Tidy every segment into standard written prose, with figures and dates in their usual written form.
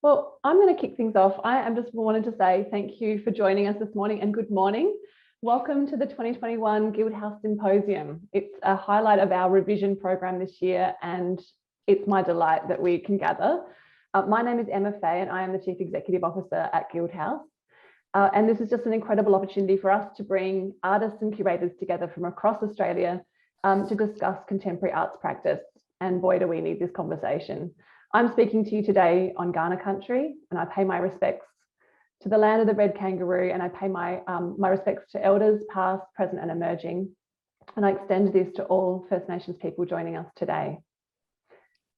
Well, I'm going to kick things off. I just wanted to say thank you for joining us this morning and good morning. Welcome to the 2021 Guildhouse Symposium. It's a highlight of our reVision program this year, and it's my delight that we can gather. My name is Emma Fay and I am the Chief Executive Officer at Guildhouse. And this is just an incredible opportunity for us to bring artists and curators together from across Australia to discuss contemporary arts practice. And boy, do we need this conversation. I'm speaking to you today on Kaurna country, and I pay my respects to the land of the red kangaroo, and I pay my respects to elders past, present and emerging. And I extend this to all First Nations people joining us today.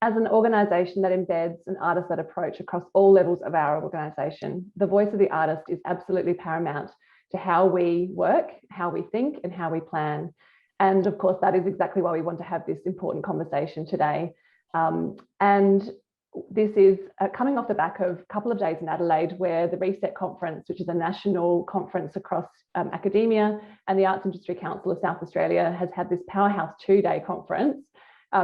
As an organisation that embeds an artist-led approach across all levels of our organisation, the voice of the artist is absolutely paramount to how we work, how we think and how we plan. And of course, that is exactly why we want to have this important conversation today. And this is coming off the back of a couple of days in Adelaide, where the Reset Conference, which is a national conference across academia and the Arts Industry Council of South Australia, has had this powerhouse 2-day conference,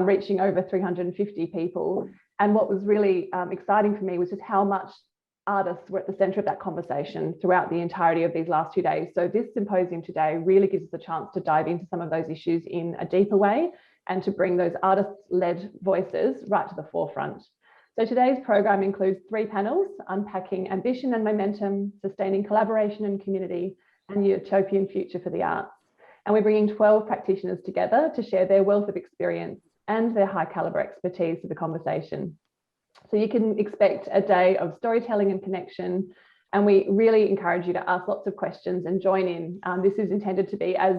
reaching over 350 people. And what was really exciting for me was just how much artists were at the centre of that conversation throughout the entirety of these last 2 days. So this symposium today really gives us a chance to dive into some of those issues in a deeper way and to bring those artist-led voices right to the forefront. So today's program includes 3 panels: unpacking ambition and momentum, sustaining collaboration and community, and the utopian future for the arts. And we're bringing 12 practitioners together to share their wealth of experience and their high caliber expertise to the conversation. So you can expect a day of storytelling and connection, and we really encourage you to ask lots of questions and join in. This is intended to be as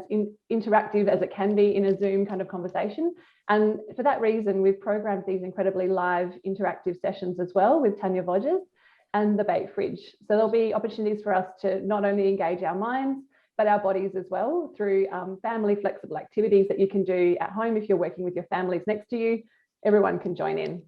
interactive as it can be in a Zoom kind of conversation. And for that reason, we've programmed these incredibly live interactive sessions as well with Tanya Vodges and the Bait Fridge. So there'll be opportunities for us to not only engage our minds, but our bodies as well through family flexible activities that you can do at home. If you're working with your families next to you, everyone can join in.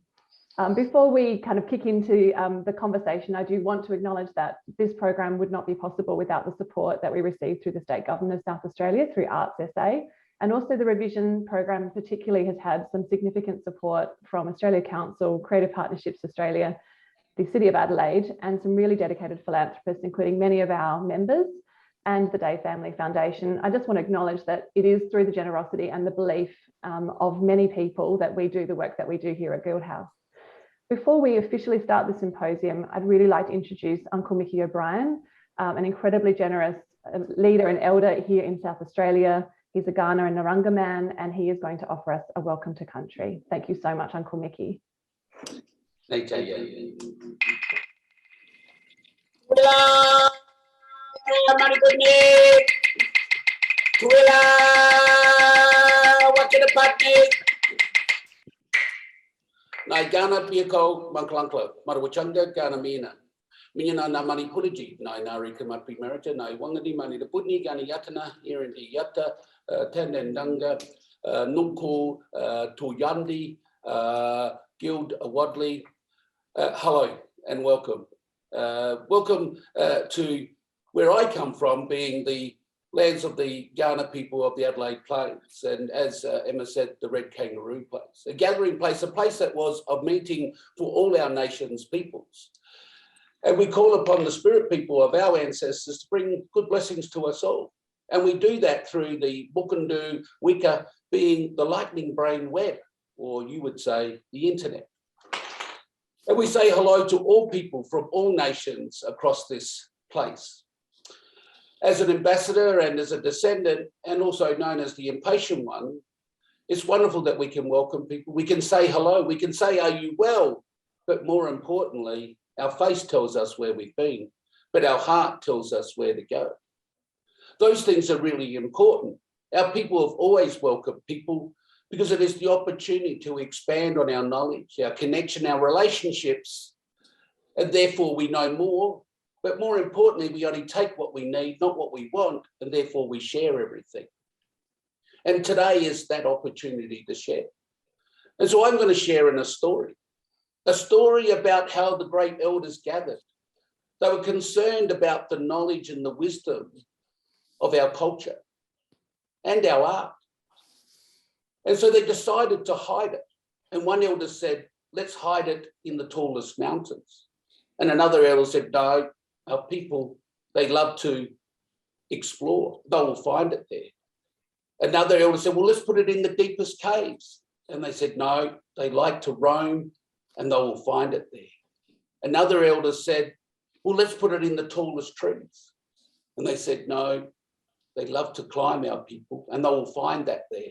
Before we kind of kick into the conversation, I do want to acknowledge that this program would not be possible without the support that we received through the State Government of South Australia through Arts SA. And also the reVision program particularly has had some significant support from Australia Council, Creative Partnerships Australia, the City of Adelaide, and some really dedicated philanthropists, including many of our members and the Day Family Foundation. I just want to acknowledge that it is through the generosity and the belief of many people that we do the work that we do here at Guildhouse. Before we officially start the symposium, I'd really like to introduce Uncle Mickey O'Brien, an incredibly generous leader and elder here in South Australia. He's a Kaurna and Narungga man, and he is going to offer us a welcome to country. Thank you so much, Uncle Mickey. Thank you. Nai Kaurna Piako Maklankla, Marawachanga, Kaurna Mina. Minyana na mani puliji, nai nari kamapi merita, nai wangadi mani the putni, Gani Yatana, here in the Yatta, Tendendanga, Nunku, Tuyandi, Guild Wadley. Hello and welcome. Welcome to where I come from, being the lands of the Kaurna people of the Adelaide Plains, and as Emma said, the Red Kangaroo place, a gathering place, a place that was a meeting for all our nation's peoples. And we call upon the spirit people of our ancestors to bring good blessings to us all. And we do that through the Bukundu Wika, being the lightning brain web, or you would say the internet. And we say hello to all people from all nations across this place. As an ambassador and as a descendant, and also known as the impatient one, it's wonderful that we can welcome people. We can say hello, we can say, are you well? But more importantly, our face tells us where we've been, but our heart tells us where to go. Those things are really important. Our people have always welcomed people because it is the opportunity to expand on our knowledge, our connection, our relationships, and therefore we know more. But more importantly, we only take what we need, not what we want, and therefore we share everything. And today is that opportunity to share. And so I'm going to share in a story about how the great elders gathered. They were concerned about the knowledge and the wisdom of our culture and our art. And so they decided to hide it. And one elder said, let's hide it in the tallest mountains. And another elder said, no, our people, they love to explore. They will find it there. Another elder said, well, let's put it in the deepest caves. And they said, no, they like to roam and they will find it there. Another elder said, well, let's put it in the tallest trees. And they said, no, they love to climb, our people, and they will find that there.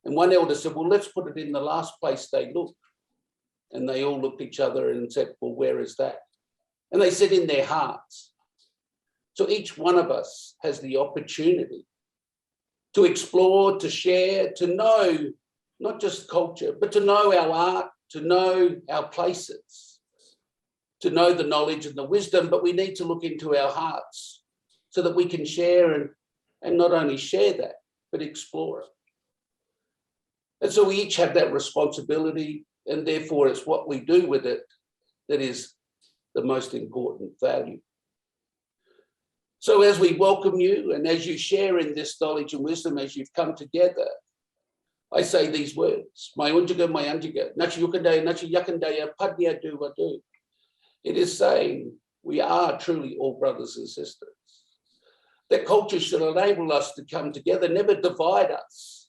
And one elder said, well, let's put it in the last place they look. And they all looked at each other and said, well, where is that? And they said, in their hearts. So each one of us has the opportunity to explore, to share, to know, not just culture, but to know our art, to know our places, to know the knowledge and the wisdom, but we need to look into our hearts so that we can share and not only share that, but explore it. And so we each have that responsibility, and therefore it's what we do with it that is the most important value. So as we welcome you and as you share in this knowledge and wisdom, as you've come together, I say these words, my unjaga, my anjaga, nachi yukandaya, nachi yakandaya, padnya do wadu. It is saying we are truly all brothers and sisters. That culture should enable us to come together, never divide us.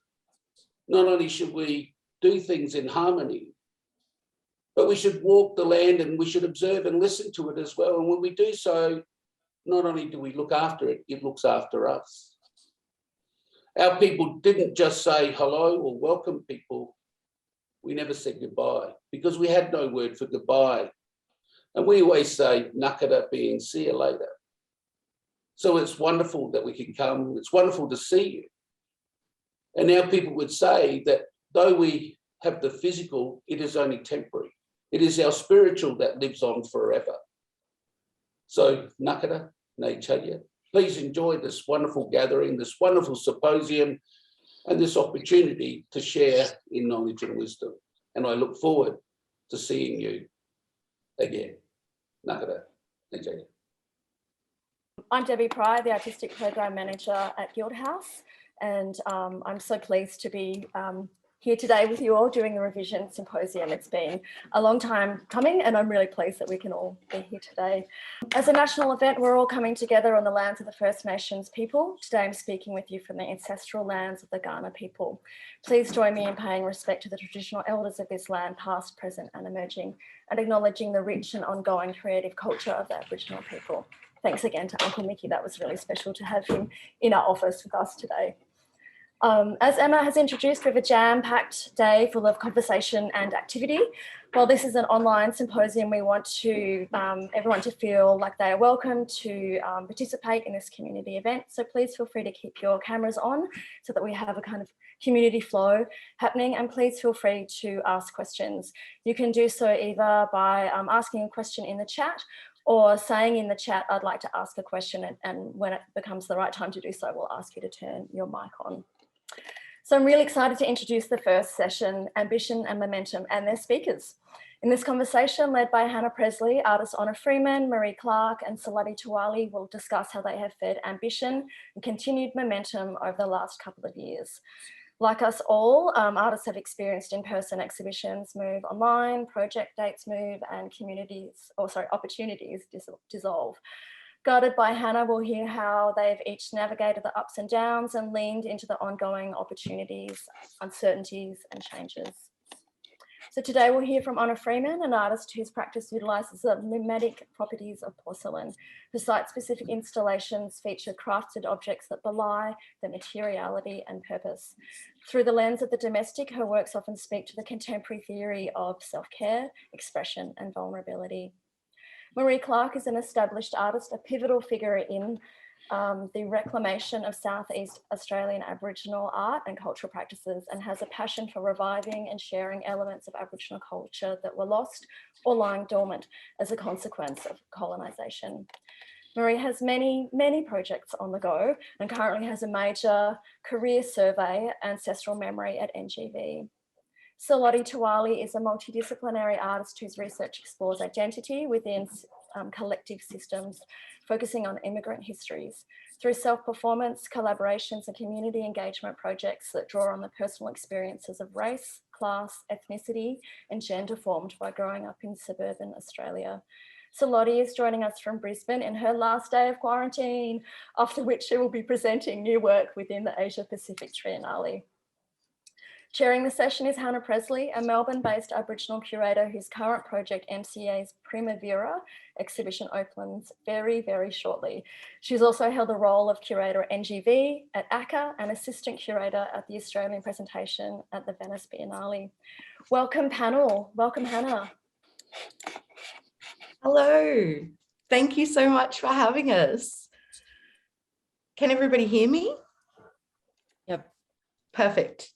Not only should we do things in harmony, but we should walk the land and we should observe and listen to it as well. And when we do so, not only do we look after it, it looks after us. Our people didn't just say hello or welcome people. We never said goodbye because we had no word for goodbye. And we always say nakara, being see you later. So it's wonderful that we can come. It's wonderful to see you. And our people would say that though we have the physical, it is only temporary. It is our spiritual that lives on forever. So nakara, nechaya, please enjoy this wonderful gathering, this wonderful symposium, and this opportunity to share in knowledge and wisdom. And I look forward to seeing you again. Nakara, nechaya. I'm Debbie Pry, the Artistic Program Manager at Guildhouse, and I'm so pleased to be here today with you all during the reVision Symposium. It's been a long time coming and I'm really pleased that we can all be here today. As a national event, we're all coming together on the lands of the First Nations people. Today I'm speaking with you from the ancestral lands of the Kaurna people. Please join me in paying respect to the traditional elders of this land, past, present and emerging, and acknowledging the rich and ongoing creative culture of the Aboriginal people. Thanks again to Uncle Mickey. That was really special to have him in our office with us today. As Emma has introduced, we have a jam-packed day full of conversation and activity. While this is an online symposium, we want to everyone to feel like they are welcome to participate in this community event. So please feel free to keep your cameras on so that we have a kind of community flow happening, and please feel free to ask questions. You can do so either by asking a question in the chat or saying in the chat, I'd like to ask a question, and when it becomes the right time to do so, we'll ask you to turn your mic on. So I'm really excited to introduce the first session, Ambition and Momentum, and their speakers. In this conversation, led by Hannah Presley, artist Honor Freeman, Maree, Clarke and Salote Tawale will discuss how they have fed ambition and continued momentum over the last couple of years. Like us all, artists have experienced in-person exhibitions move online, project dates move, and opportunities dissolve. Guided by Hannah, we'll hear how they've each navigated the ups and downs and leaned into the ongoing opportunities, uncertainties, and changes. So today we'll hear from Honor Freeman, an artist whose practice utilises the mimetic properties of porcelain. Her site-specific installations feature crafted objects that belie their materiality and purpose. Through the lens of the domestic, her works often speak to the contemporary theory of self-care, expression, and vulnerability. Maree Clarke is an established artist, a pivotal figure in the reclamation of Southeast Australian Aboriginal art and cultural practices, and has a passion for reviving and sharing elements of Aboriginal culture that were lost or lying dormant as a consequence of colonisation. Maree has many projects on the go and currently has a major career survey, Ancestral Memory at NGV. Salote Tawale is a multidisciplinary artist whose research explores identity within collective systems, focusing on immigrant histories through self-performance, collaborations and community engagement projects that draw on the personal experiences of race, class, ethnicity and gender formed by growing up in suburban Australia. Salote is joining us from Brisbane in her last day of quarantine, after which she will be presenting new work within the Asia Pacific Triennale. Chairing the session is Hannah Presley, a Melbourne-based Aboriginal curator whose current project, MCA's Primavera exhibition, opens very, very shortly. She's also held the role of curator at NGV, at ACCA, and assistant curator at the Australian presentation at the Venice Biennale. Welcome, panel. Welcome, Hannah. Hello. Thank you so much for having us. Can everybody hear me? Yep. Perfect.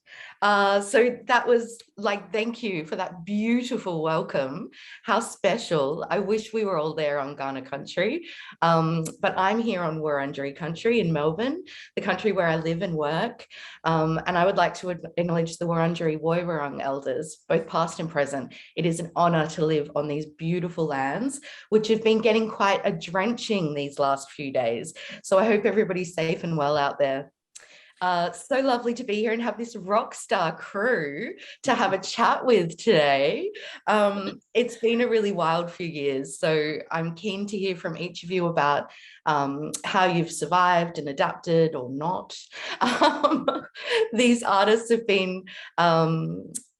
So that was like, thank you for that beautiful welcome. How special. I wish we were all there on Kaurna country, but I'm here on Wurundjeri country in Melbourne, the country where I live and work. And I would like to acknowledge the Wurundjeri Woiwurrung elders, both past and present. It is an honour to live on these beautiful lands, which have been getting quite a drenching these last few days. So I hope everybody's safe and well out there. So lovely to be here and have this rock star crew to have a chat with today. It's been a really wild few years, so I'm keen to hear from each of you about how you've survived and adapted or not. These artists have been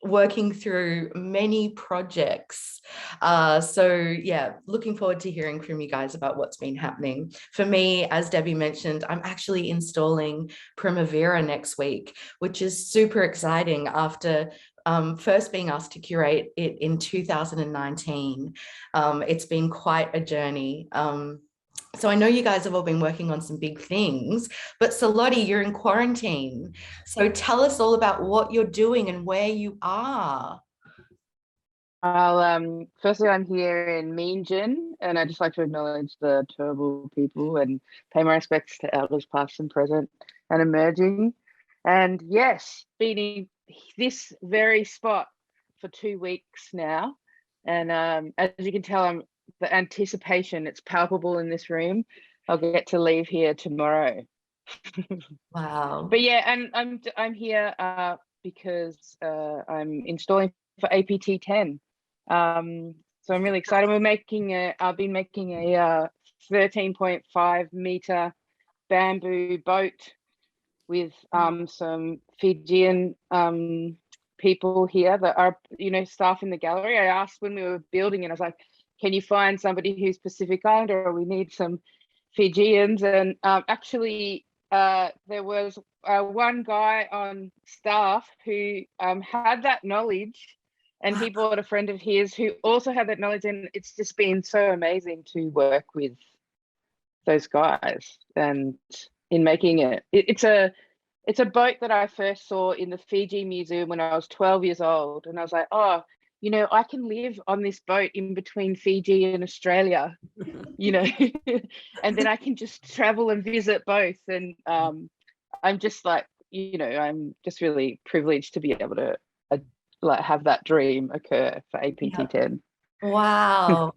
working through many projects. So yeah, looking forward to hearing from you guys about what's been happening. For me, as Debbie mentioned, I'm actually installing Primavera next week, which is super exciting after first being asked to curate it in 2019. It's been quite a journey. So I know you guys have all been working on some big things, but Salote, you're in quarantine. So tell us all about what you're doing and where you are. Firstly, I'm here in Meanjin, and I'd just like to acknowledge the Turrbal people and pay my respects to elders past and present and emerging. And yes, been in this very spot for 2 weeks now. And as you can tell, the anticipation, it's palpable in this room. I'll get to leave here tomorrow. Wow. But yeah, and I'm here because I'm installing for APT 10. So I'm really excited. I've been making a 13.5 meter bamboo boat with some Fijian people here that are, staff in the gallery. I asked when we were building it, I was like, can you find somebody who's Pacific Islander, or we need some Fijians? And actually, there was one guy on staff who had that knowledge, and he brought a friend of his who also had that knowledge, and it's just been so amazing to work with those guys. And in making it, it's a boat that I first saw in the Fiji Museum when I was 12 years old, and I was like, oh, I can live on this boat in between Fiji and Australia, and then I can just travel and visit both. And I'm just like, I'm just really privileged to be able to have that dream occur for APT 10. Wow.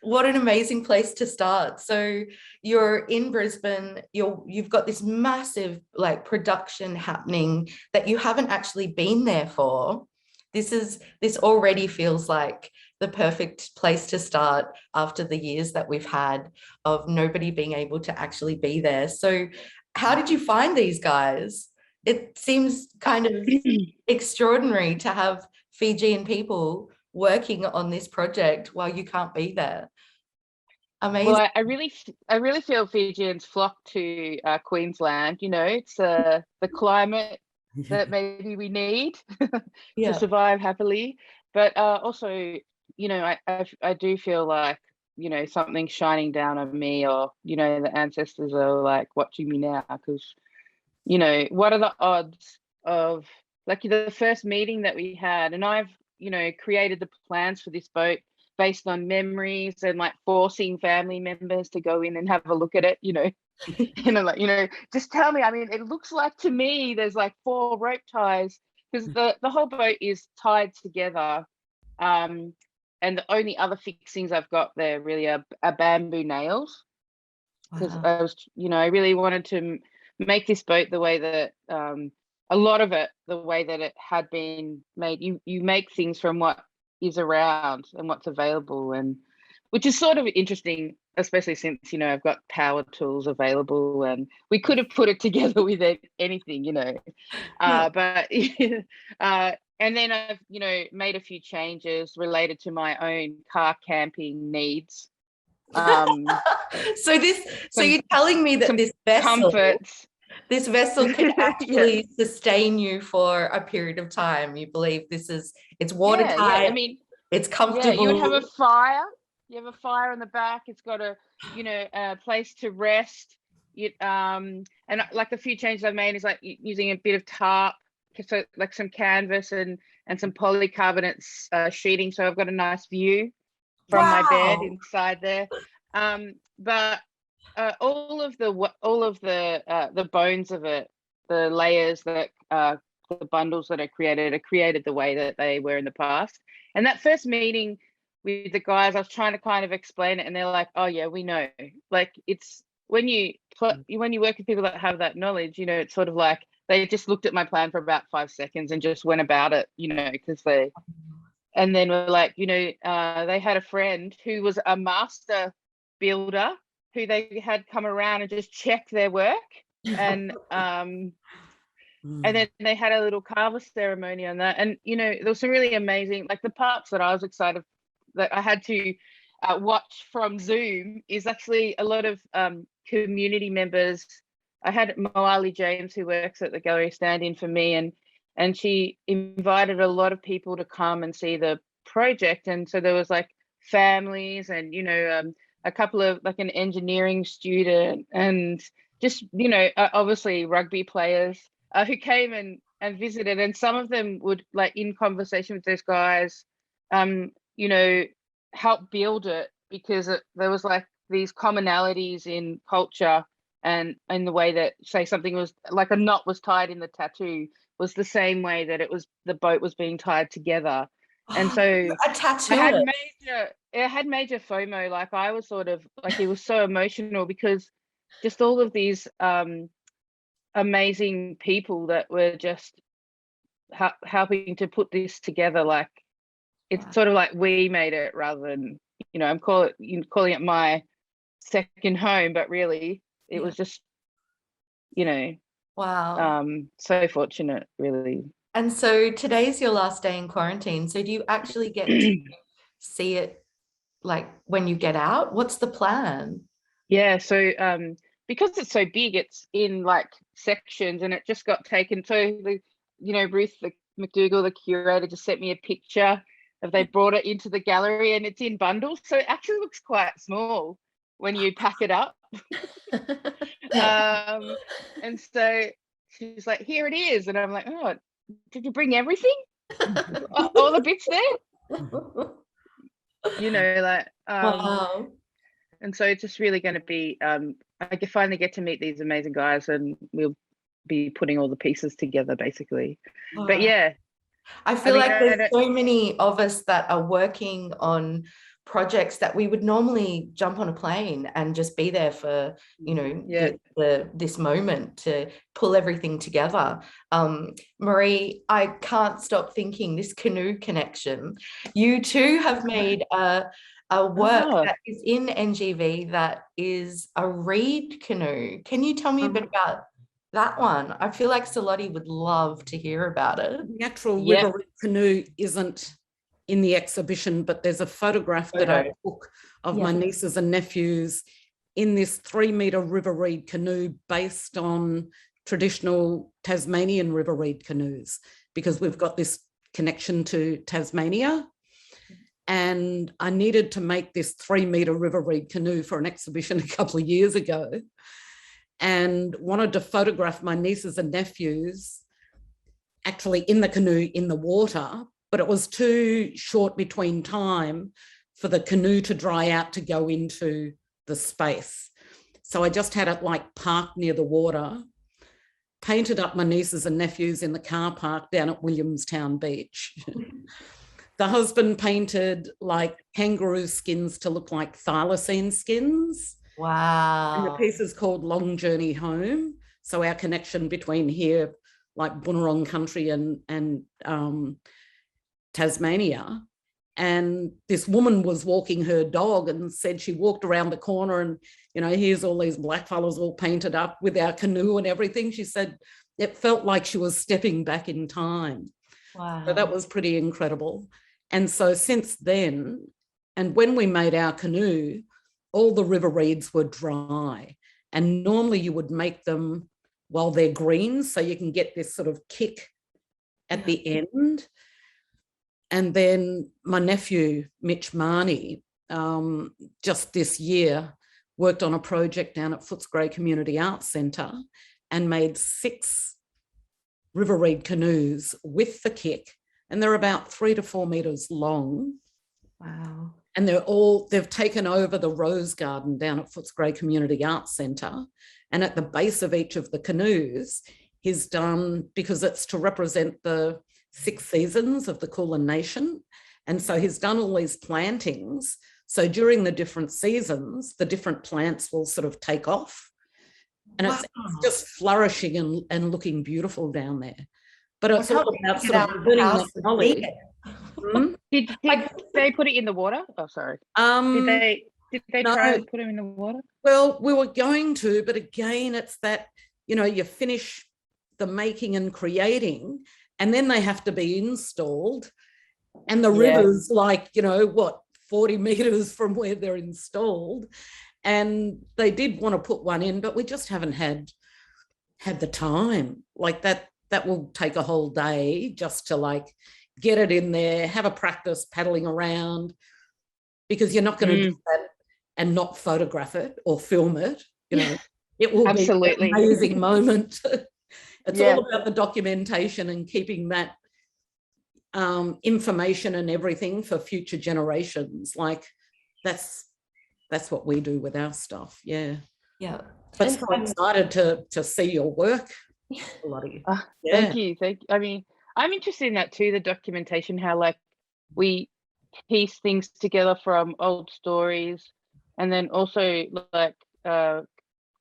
What an amazing place to start. So you're in Brisbane, you've got this massive production happening that you haven't actually been there for. This already feels like the perfect place to start after the years that we've had of nobody being able to actually be there. So how did you find these guys? It seems kind of extraordinary to have Fijian people working on this project while you can't be there. Amazing. Well, I really feel Fijians flock to Queensland. It's the climate that maybe we need to survive happily, but also I do feel like something's shining down on me, or the ancestors are like watching me now, because what are the odds of the first meeting that we had, and I've created the plans for this boat based on memories and forcing family members to go in and have a look at it, and just tell me. I mean, it looks like to me there's 4 rope ties, because the whole boat is tied together, and the only other fixings I've got there really are bamboo nails, because I was I really wanted to make this boat the way that a lot of it the way that it had been made. You make things from what is around and what's available, which is sort of interesting, especially since, you know, I've got power tools available and we could have put it together with anything, you know. But and then I've, you know, made a few changes related to my own car camping needs. So you're telling me that this vessel can actually sustain you for a period of time. You believe it's watertight. I mean, it's comfortable. Yeah, you would have a fire. You have a fire in the back. It's got a, you know, a place to rest. And like a few changes I've made is like using a bit of tarp, so like some canvas and some polycarbonate sheeting, so I've got a nice view from my bed inside there. But all of the bones of it, the layers that the bundles that are created the way that they were in the past. And that first meeting with the guys, I was trying to kind of explain it, and they're like, "Oh yeah, we know." Like, it's when you work with people that have that knowledge, you know, it's sort of like they just looked at my plan for about 5 seconds and just went about it, you know, and then we're like, you know, they had a friend who was a master builder who they had come around and just check their work, and then they had a little carver ceremony on that. And, you know, there was some really amazing, like the parts that I was excited that I had to watch from Zoom is actually a lot of community members. I had Moali James, who works at the gallery, stand in for me, and she invited a lot of people to come and see the project. And so there was like families and, you know, a couple of, like, an engineering student, and just, you know, obviously rugby players who came and visited. And some of them would, like, in conversation with those guys, you know, help build it, because there was like these commonalities in culture, and in the way that, say, something was like a knot was tied in the tattoo was the same way that the boat was being tied together. And so a tattoo. it had major FOMO. Like, I was sort of like, it was so emotional, because just all of these amazing people that were just helping to put this together. Like, it's sort of like we made it, rather than, you know, I'm calling it my second home, but really it was just, you know, so fortunate, really. And so today's your last day in quarantine. So do you actually get to see it, like, when you get out? What's the plan? Yeah, so because it's so big, it's in like sections, and it just got taken. So you know, Ruth McDougall, the curator, just sent me a picture of, they brought it into the gallery, and it's in bundles, so it actually looks quite small when you pack it up. And so she's like, "Here it is," and I'm like, "Oh, did you bring everything? All the bits there?" You know, like, wow. And so it's just really going to be, I can finally get to meet these amazing guys, and we'll be putting all the pieces together, basically. But yeah, I feel like there's so many of us that are working on projects that we would normally jump on a plane and just be there for, you know, this moment to pull everything together. Maree, I can't stop thinking this canoe connection. You too have made a work that is in NGV that is a reed canoe. Can you tell me a bit about that one? I feel like Salote would love to hear about it. The actual river reed canoe isn't in the exhibition, but there's a photograph that I took of my nieces and nephews in this 3-meter river reed canoe, based on traditional Tasmanian river reed canoes, because we've got this connection to Tasmania. And I needed to make this 3-meter river reed canoe for an exhibition a couple of years ago, and wanted to photograph my nieces and nephews actually in the canoe in the water, but it was too short between time for the canoe to dry out to go into the space. So I just had it like parked near the water, painted up my nieces and nephews in the car park down at Williamstown Beach. The husband painted like kangaroo skins to look like thylacine skins. Wow. And the piece is called Long Journey Home. So our connection between here, like Boonwurrung country and Tasmania. And this woman was walking her dog and said she walked around the corner and, you know, here's all these blackfellas all painted up with our canoe and everything. She said it felt like she was stepping back in time. Wow. So that was pretty incredible. And so since then, and when we made our canoe, all the river reeds were dry. And normally you would make them while they're green, so you can get this sort of kick at the end. And then my nephew, Mitch Maree, just this year worked on a project down at Footscray Community Arts Centre and made 6 river reed canoes with the kick. And they're about 3 to 4 metres long. Wow. And they've taken over the Rose Garden down at Footscray Community Arts Centre. And at the base of each of the canoes, he's done, because it's to represent the 6 seasons of the Kulin Nation. And so he's done all these plantings. So during the different seasons, the different plants will sort of take off. And it's just flourishing and looking beautiful down there. But it's all about sort of learning that knowledge. Did they put it in the water? Oh, sorry. Did they try and put them in the water? Well, we were going to, but again, it's that, you know, you finish the making and creating, and then they have to be installed. And the river's like, you know, what, 40 metres from where they're installed. And they did want to put one in, but we just haven't had the time. Like that will take a whole day just to like get it in there, have a practice paddling around, because you're not going to do that and not photograph it or film it. You know, it will be an amazing moment. It's all about the documentation and keeping that information and everything for future generations. Like that's what we do with our stuff. Yeah. But so excited to see your work. Thank you. I mean, I'm interested in that too, the documentation, how like we piece things together from old stories, and then also like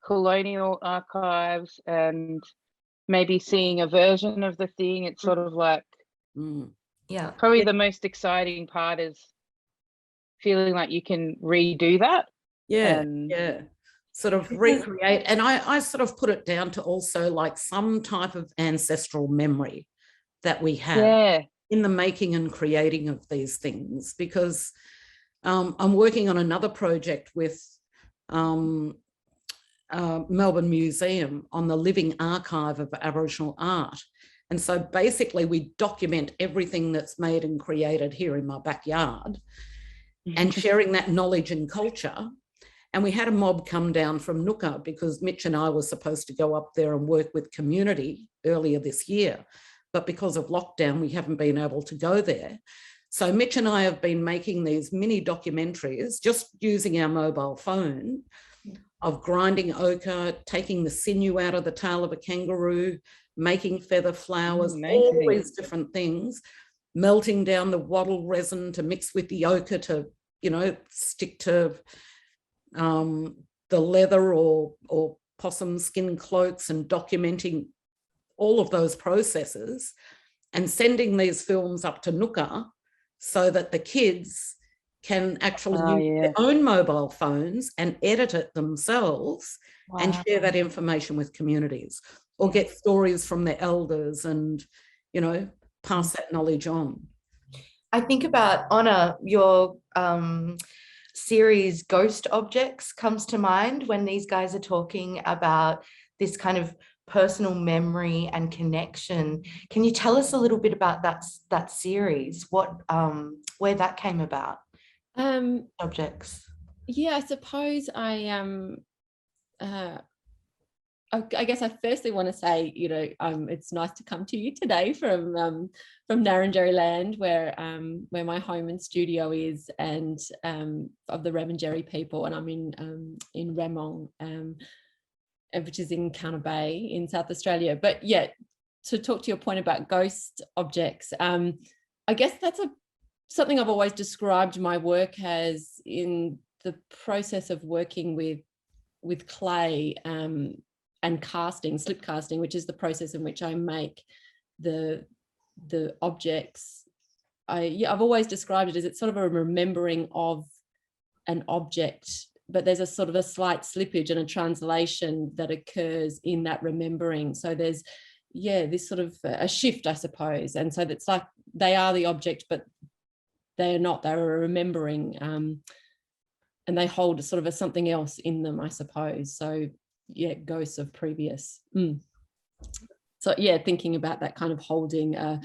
colonial archives, and maybe seeing a version of the thing. It's sort of like, probably the most exciting part is feeling like you can redo that. Sort of recreate. And I sort of put it down to also like some type of ancestral memory that we have in the making and creating of these things, because I'm working on another project with Melbourne Museum on the living archive of Aboriginal art. And so basically we document everything that's made and created here in my backyard and sharing that knowledge and culture. And we had a mob come down from Nooka because Mitch and I were supposed to go up there and work with community earlier this year. But because of lockdown, we haven't been able to go there. So Mitch and I have been making these mini documentaries, just using our mobile phone, of grinding ochre, taking the sinew out of the tail of a kangaroo, making feather flowers, all these different things, melting down the wattle resin to mix with the ochre to, you know, stick to the leather or possum skin cloaks, and documenting all of those processes and sending these films up to Nooka so that the kids can actually use their own mobile phones and edit it themselves and share that information with communities, or get stories from their elders and, you know, pass that knowledge on. I think about, Honor, your series Ghost Objects comes to mind when these guys are talking about this kind of personal memory and connection. Can you tell us a little bit about that series? What where that came about? Objects. Yeah, I suppose I guess I firstly want to say, you know, it's nice to come to you today from Narrandjeri land, where my home and studio is, and of the Remanjeri people, and I'm in Remong, which is in Cunner Bay in South Australia. But yeah, to talk to your point about ghost objects, I guess that's something I've always described my work as, in the process of working with clay and casting, slip casting, which is the process in which I make the objects I've always described it as it's sort of a remembering of an object, but there's a sort of a slight slippage and a translation that occurs in that remembering. So there's, this sort of a shift, I suppose. And so that's like they are the object, but they're not, they're a remembering, and they hold sort of a something else in them, I suppose. So ghosts of previous. So thinking about that kind of holding a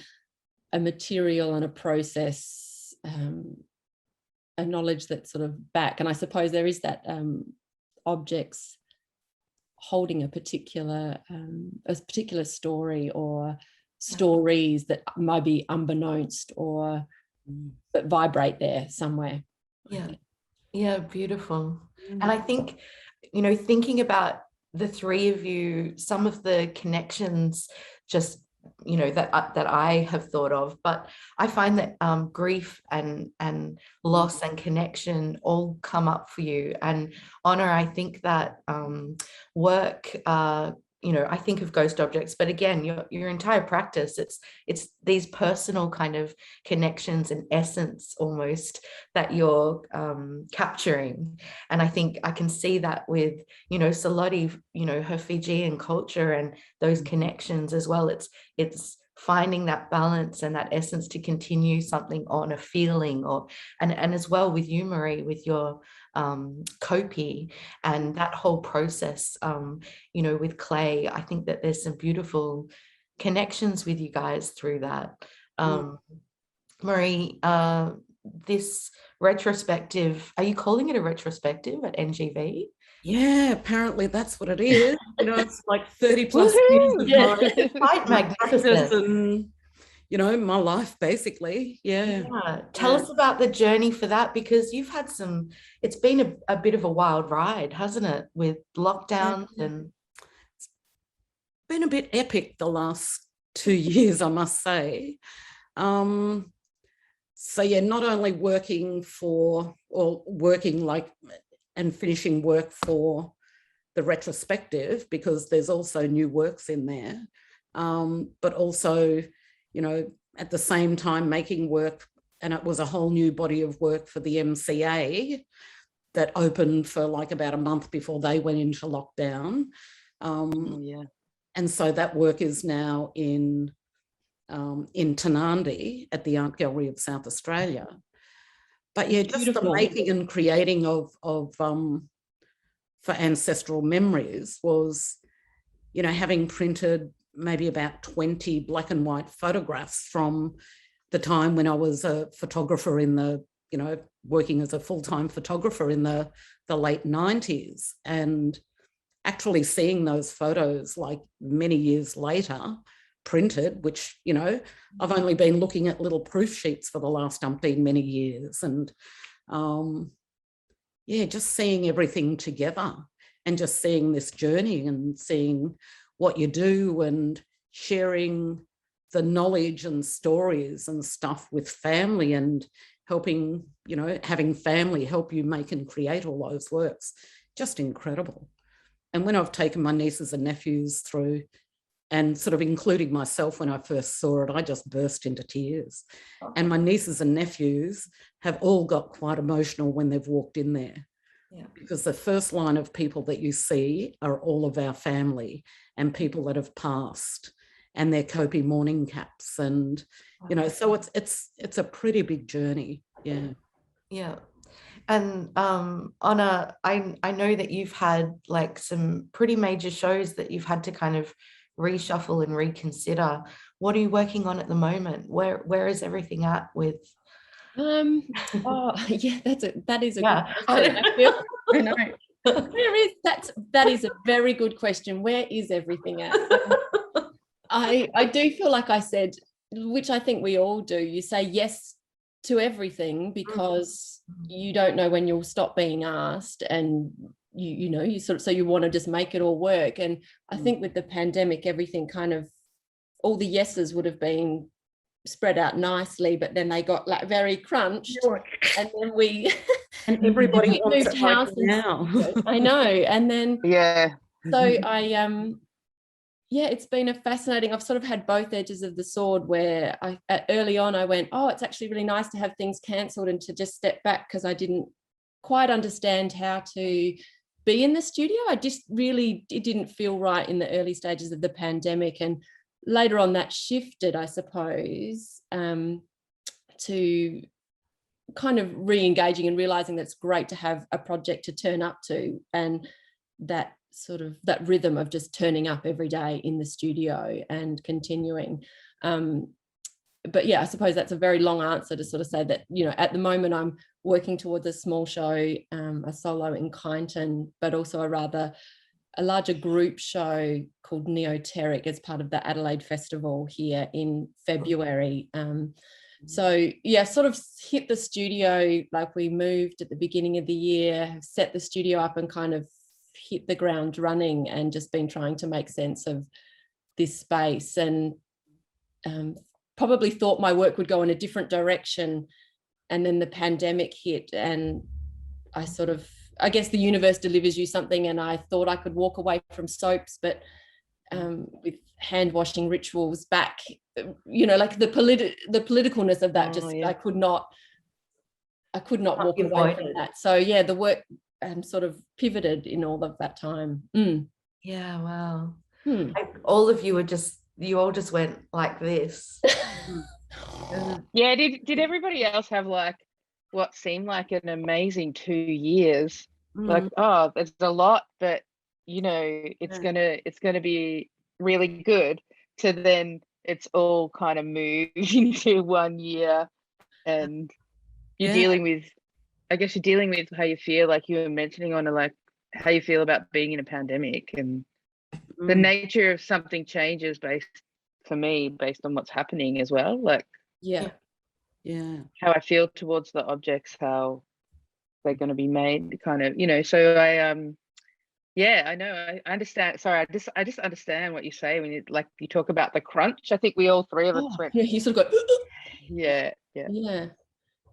material and a process, a knowledge that's sort of back. And I suppose there is that objects holding a particular story or stories that might be unbeknownst or that vibrate there somewhere. Yeah, beautiful. And I think, thinking about the three of you, some of the connections just that I have thought of, but I find that grief and loss and connection all come up for you. And Honor, I think that work, I think of ghost objects, but again, your entire practice, it's these personal kind of connections and essence almost that you're capturing. And I think I can see that with, Salote, her Fijian culture and those connections as well. It's finding that balance and that essence to continue something on, a feeling, and as well with you, Maree, with your Kopi and that whole process, with clay. I think that there's some beautiful connections with you guys through that. Maree, this retrospective, are you calling it a retrospective at NGV? Yeah, apparently that's what it is. It's like 30 plus years of quite magnificent. And, my life basically. Tell us about the journey for that, because you've had it's been a bit of a wild ride, hasn't it, with lockdowns? And it's been a bit epic the last 2 years, I must say. So not only working and finishing work for the retrospective, because there's also new works in there, but also, at the same time making work, and it was a whole new body of work for the MCA that opened for like about a month before they went into lockdown. And so that work is now in Tanandi at the Art Gallery of South Australia. But just the making and creating of for ancestral memories was, having printed maybe about 20 black and white photographs from the time when I was a photographer working as a full-time photographer in the late 90s, and actually seeing those photos like many years later printed, which, I've only been looking at little proof sheets for the last many years. And just seeing everything together and just seeing this journey and seeing what you do and sharing the knowledge and stories and stuff with family and helping, having family help you make and create all those works, just incredible. And when I've taken my nieces and nephews through, and sort of including myself when I first saw it, I just burst into tears. And my nieces and nephews have all got quite emotional when they've walked in there. Because the first line of people that you see are all of our family and people that have passed, and their Kopi mourning caps. And, so it's a pretty big journey. Yeah. And Anna, I know that you've had like some pretty major shows that you've had to kind of reshuffle and reconsider. What are you working on at the moment? Where is everything at with? That is a good question. I know. That is a very good question. Where is everything at? I do feel like I said, which I think we all do, you say yes to everything because you don't know when you'll stop being asked, and you sort of, so you want to just make it all work. And I think with the pandemic, everything kind of, all the yeses would have been spread out nicely, but then they got like very crunched, and then we and everybody moved house now. I know. And then so yeah, it's been a fascinating, I've sort of had both edges of the sword where early on I went, oh, it's actually really nice to have things cancelled and to just step back because I didn't quite understand how to be in the studio. It didn't feel right in the early stages of the pandemic. And later on that shifted, I suppose, to kind of re-engaging and realizing that it's great to have a project to turn up to, and that rhythm of just turning up every day in the studio and continuing. But yeah, I suppose that's a very long answer to sort of say that, you know, at the moment I'm working towards a small show, a solo in Kyneton, but also a larger group show called Neoteric as part of the Adelaide Festival here in February. So yeah, sort of hit the studio, like we moved at the beginning of the year, set the studio up and kind of hit the ground running, and just been trying to make sense of this space, and probably thought my work would go in a different direction. And then the pandemic hit, and I guess the universe delivers you something, and I thought I could walk away from soaps, but with hand washing rituals back, you know, like the politicalness of that, I could not walk away from that. So yeah, the work sort of pivoted in all of that time. Yeah, wow. All of you you all just went like this. Yeah, did everybody else have like what seemed like an amazing 2 years? Like, oh, there's a lot, but you know, it's gonna be really good, to then it's all kind of moved into 1 year, and you're dealing with, I guess you're dealing with how you feel, like you were mentioning on like how you feel about being in a pandemic, and the nature of something changes for me based on what's happening as well. Like how I feel towards the objects, how they're going to be made, kind of, you know. So I know, I understand. Sorry, I just understand what you say when you talk about the crunch. I think we all three of us went. Yeah, you sort of go. Yeah.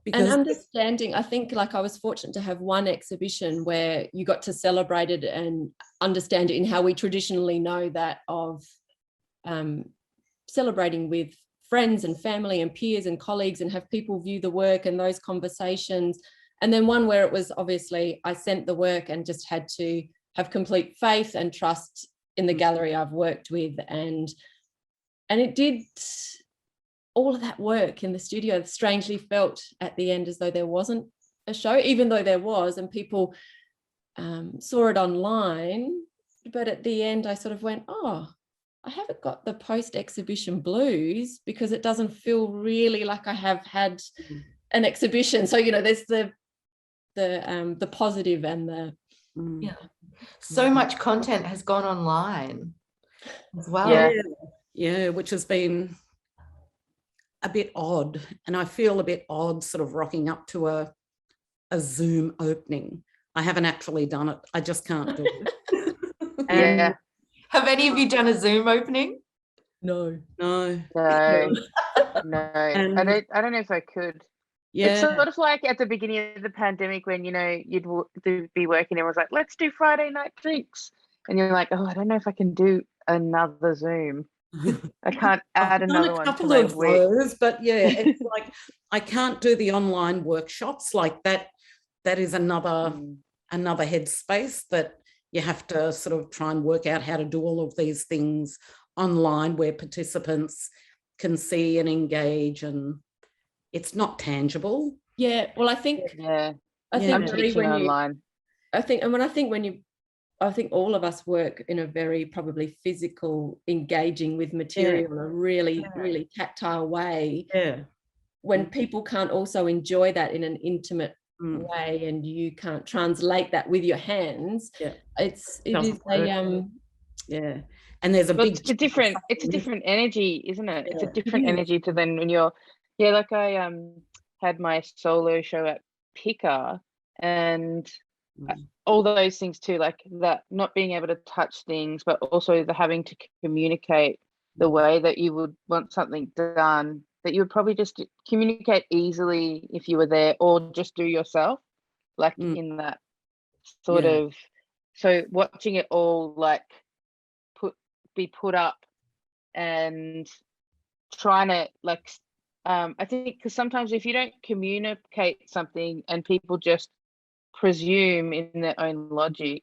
Because, and understanding, I think, like, I was fortunate to have one exhibition where you got to celebrate it and understand it in how we traditionally know that of celebrating with friends and family and peers and colleagues, and have people view the work and those conversations. And then one where it was obviously I sent the work and just had to have complete faith and trust in the gallery I've worked with, and it did. All of that work in the studio strangely felt at the end as though there wasn't a show, even though there was, and people saw it online. But at the end, I sort of went, oh, I haven't got the post-exhibition blues, because it doesn't feel really like I have had an exhibition. So, you know, there's the positive and the So much content has gone online as well. Yeah, which has been a bit odd, and I feel a bit odd sort of rocking up to a Zoom opening. I haven't actually done it. I just can't do it. Have any of you done a Zoom opening? No. And I don't know if I could. It's sort of like at the beginning of the pandemic when, you know, you'd be working, everyone's like, let's do Friday night drinks, and you're like, oh, I don't know if I can do another Zoom. I can't add another one. I've done a couple of those, but yeah, it's like I can't do the online workshops like that. That is another headspace that you have to sort of try and work out how to do all of these things online, where participants can see and engage, and it's not tangible. Yeah, well, I think I'm teaching online. I think all of us work in a very probably physical, engaging with material in a really, really tactile way. Yeah. When people can't also enjoy that in an intimate way, and you can't translate that with your hands, it is a and there's it's a different energy, isn't it? It's a different energy to then when you're like I had my solo show at Picker, and all those things too, like that, not being able to touch things, but also the having to communicate the way that you would want something done, that you would probably just communicate easily if you were there, or just do yourself, like in that sort of. So watching it all like be put up and trying to like, I think because sometimes if you don't communicate something and people just presume in their own logic,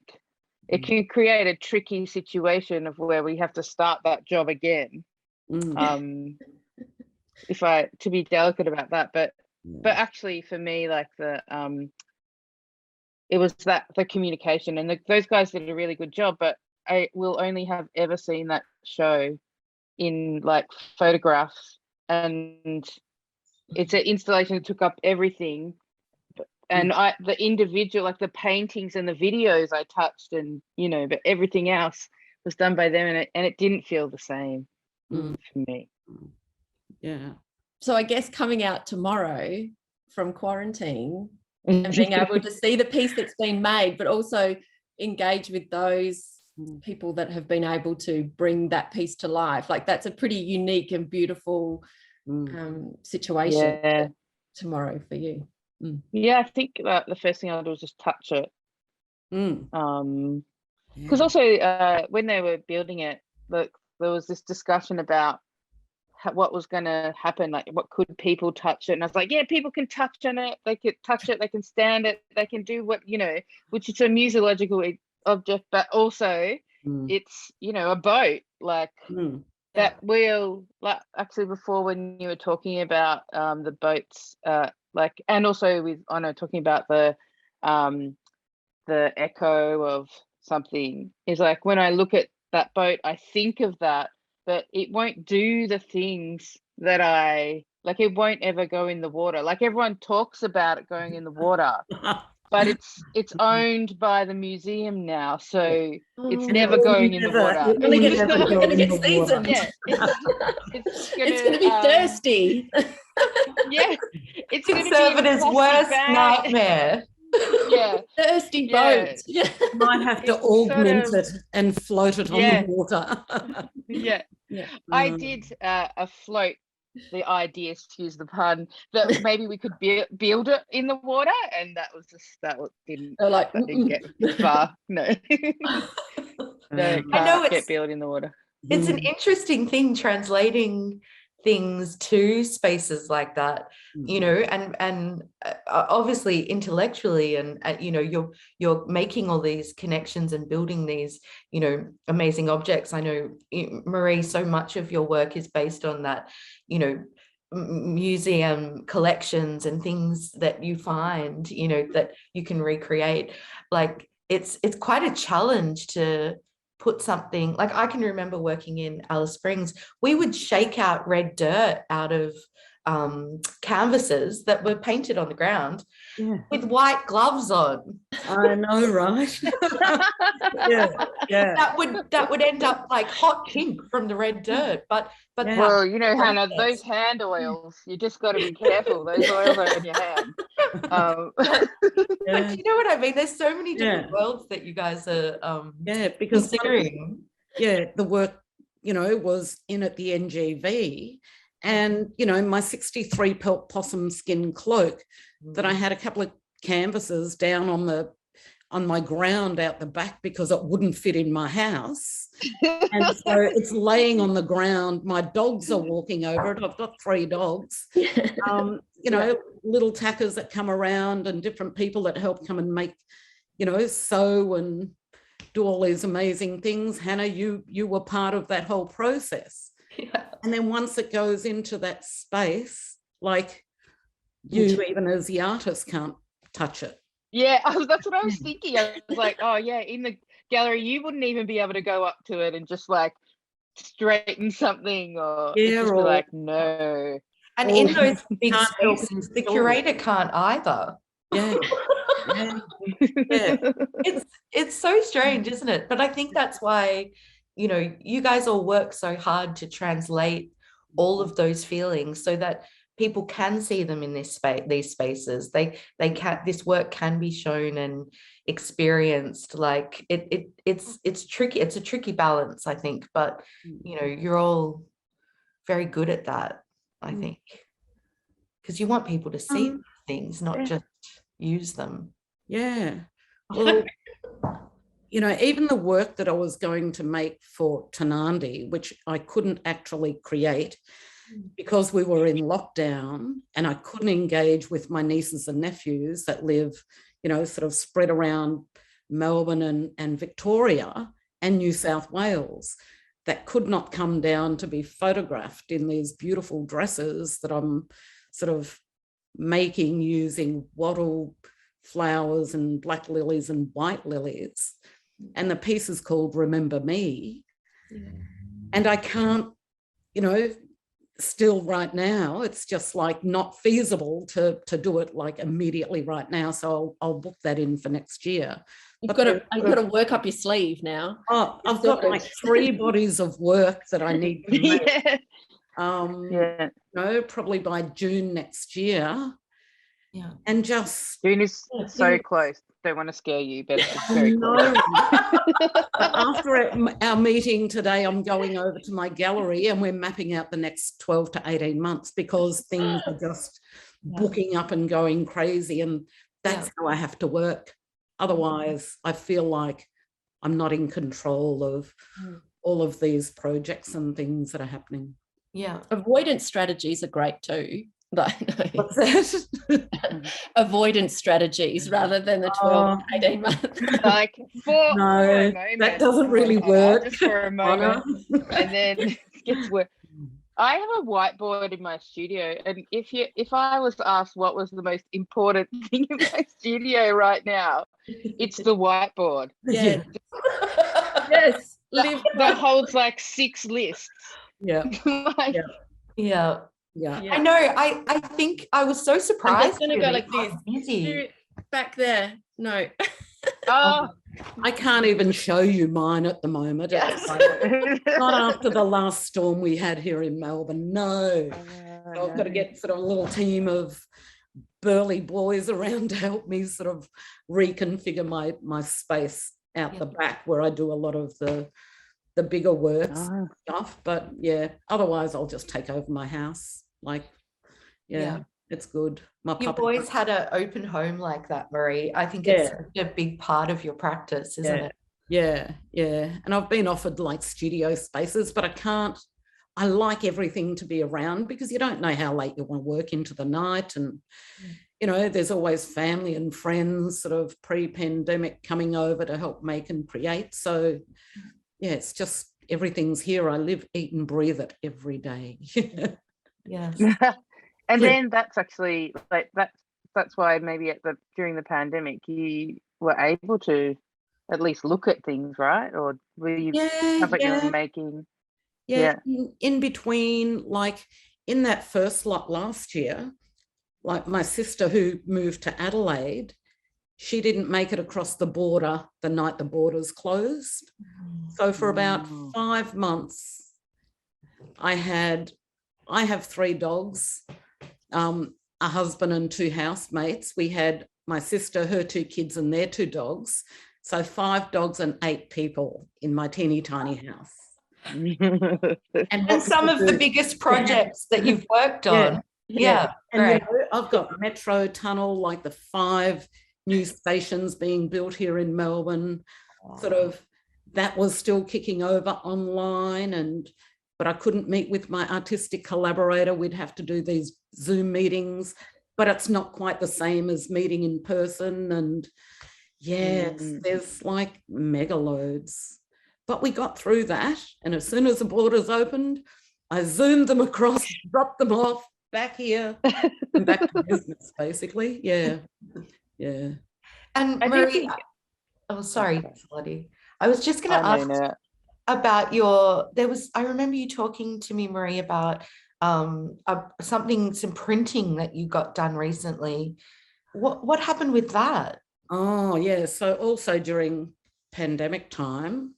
it can create a tricky situation of where we have to start that job again. If I to be delicate about that, but actually for me, like it was that the communication, and those guys did a really good job, but I will only have ever seen that show in like photographs, and it's an installation that took up everything. And the individual, like the paintings and the videos I touched, and but everything else was done by them, and it didn't feel the same for me. Yeah. So I guess coming out tomorrow from quarantine and being able to see the piece that's been made, but also engage with those people that have been able to bring that piece to life, like that's a pretty unique and beautiful situation tomorrow for you. Yeah, I think the first thing I'll do is just touch it. Because also when they were building it, there was this discussion about what was going to happen, like what could people touch it, and I was like, yeah, people can touch on it, they could touch it, they can stand it, they can do what which is a museological object, but also it's a boat, like that wheel, like actually before when you were talking about the boats, like, and also with talking about the echo of something, is like when I look at that boat, I think of that, but it won't do the things that like, it won't ever go in the water. Like everyone talks about it going in the water, but it's owned by the museum now, so it's never going in the water. Only gets next season. Yeah, it's gonna be thirsty. Yeah, it's Conservatives' worst nightmare. Yeah, thirsty boat. Yeah, might have to augment it and float it on the water. Yeah. I did float the idea, excuse the pun, that maybe we could build it in the water, and that didn't get far. No. No, can't get built in the water. It's an interesting thing translating things to spaces like that, and obviously intellectually, and you're making all these connections and building these amazing objects. I know, Maree, so much of your work is based on that, museum collections and things that you find, that you can recreate. Like it's quite a challenge to put something, like I can remember working in Alice Springs, we would shake out red dirt out of canvases that were painted on the ground with white gloves on. I know, right? Yeah. That would end up like hot pink from the red dirt, but well, Hannah, those hand oils, you just got to be careful. Those oils are in your hand. But you know what I mean? There's so many different worlds that you guys are because considering. The work was in at the NGV, and my 63 pelt possum skin cloak that I had a couple of canvases down on my ground out the back because it wouldn't fit in my house. And so it's laying on the ground. My dogs are walking over it. I've got 3 dogs. Little tackers that come around and different people that help come and make, sew and do all these amazing things. Hannah, you were part of that whole process. Yeah. And then once it goes into that space, like you, even as the artist, can't touch it. Yeah, that's what I was thinking. I was like, oh yeah, in the gallery, you wouldn't even be able to go up to it and just like straighten something, or just be like, no. And in those big spaces, the curator can't either. Yeah. It's so strange, isn't it? But I think that's why, you guys all work so hard to translate all of those feelings so that people can see them in these spaces. They can, this work can be shown and experienced. Like it's tricky. It's a tricky balance, I think, but you're all very good at that, I think, because you want people to see things, not just use them. Yeah. Well, you know, even the work that I was going to make for Tanandi, which I couldn't actually create because we were in lockdown and I couldn't engage with my nieces and nephews that live, you know, sort of spread around Melbourne and Victoria and New South Wales, that could not come down to be photographed in these beautiful dresses that I'm sort of making using wattle flowers and black lilies and white lilies. And the piece is called Remember Me. And I can't, you know, still right now, it's just like not feasible to do it like immediately right now. So I'll book that in for next year. You've got to work up your sleeve now. Oh, I've got like 3 bodies of work that I need to make. No, probably by June next year. Yeah. And just June is so close. Don't want to scare you, but it's very close. After our meeting today, I'm going over to my gallery and we're mapping out the next 12 to 18 months because things are just booking up and going crazy. And that's how I have to work. Otherwise, I feel like I'm not in control of all of these projects and things that are happening. Yeah. Avoidance strategies are great too. What's that? Avoidance strategies rather than the 12 to 18 months. Like for a moment, that doesn't really work. Just for a moment, and then it gets worse. I have a whiteboard in my studio, and if I was asked what was the most important thing in my studio right now, it's the whiteboard. Yeah. Yes. That holds like 6 lists. Yeah. Like, Yeah. Yeah. I know. I think I was so surprised. I'm just going to go like this. Busy. Back there. No. oh, I can't even show you mine at the moment. Yes. Not after the last storm we had here in Melbourne. No. So I've got to get sort of a little team of burly boys around to help me sort of reconfigure my space out the back where I do a lot of the bigger work stuff. But yeah, otherwise I'll just take over my house. Like, it's good. You've always had an open home like that, Maree. I think it's a big part of your practice, isn't it? Yeah. And I've been offered like studio spaces, but I like everything to be around because you don't know how late you want to work into the night. And, you know, there's always family and friends sort of pre-pandemic coming over to help make and create. So, yeah, it's just everything's here. I live, eat and breathe it every day. Yes. And then that's actually like that's why maybe during the pandemic you were able to at least look at things, right? Or were you you're making in between, like in that first lot last year, like my sister who moved to Adelaide, she didn't make it across the border the night the borders closed. So for about 5 months, I have 3 dogs, a husband and 2 housemates. We had my sister, her 2 kids and their 2 dogs. So 5 dogs and 8 people in my teeny tiny house. and some of the biggest projects that you've worked on. Yeah. And you know, I've got Metro Tunnel, like the 5 new stations being built here in Melbourne. Sort of that was still kicking over online, but I couldn't meet with my artistic collaborator. We'd have to do these Zoom meetings, but it's not quite the same as meeting in person. And there's like mega loads, but we got through that. And as soon as the borders opened, I zoomed them across, dropped them off back here and back to business, basically. Yeah. And Maree, sorry, Salote. I was just going to ask about I remember you talking to me, Maree, about some printing that you got done recently. What happened with that? Oh, yeah. So also during pandemic time,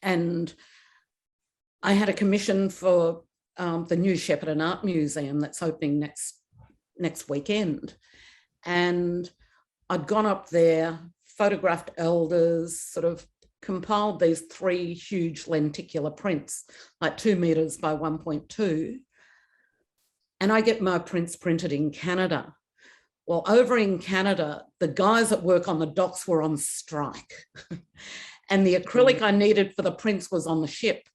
and I had a commission for the new Shepparton Art Museum that's opening next weekend. And I'd gone up there, photographed elders, sort of compiled these 3 huge lenticular prints, like 2 meters by 1.2. And I get my prints printed in Canada. Well, over in Canada, the guys that work on the docks were on strike. And the acrylic I needed for the prints was on the ship.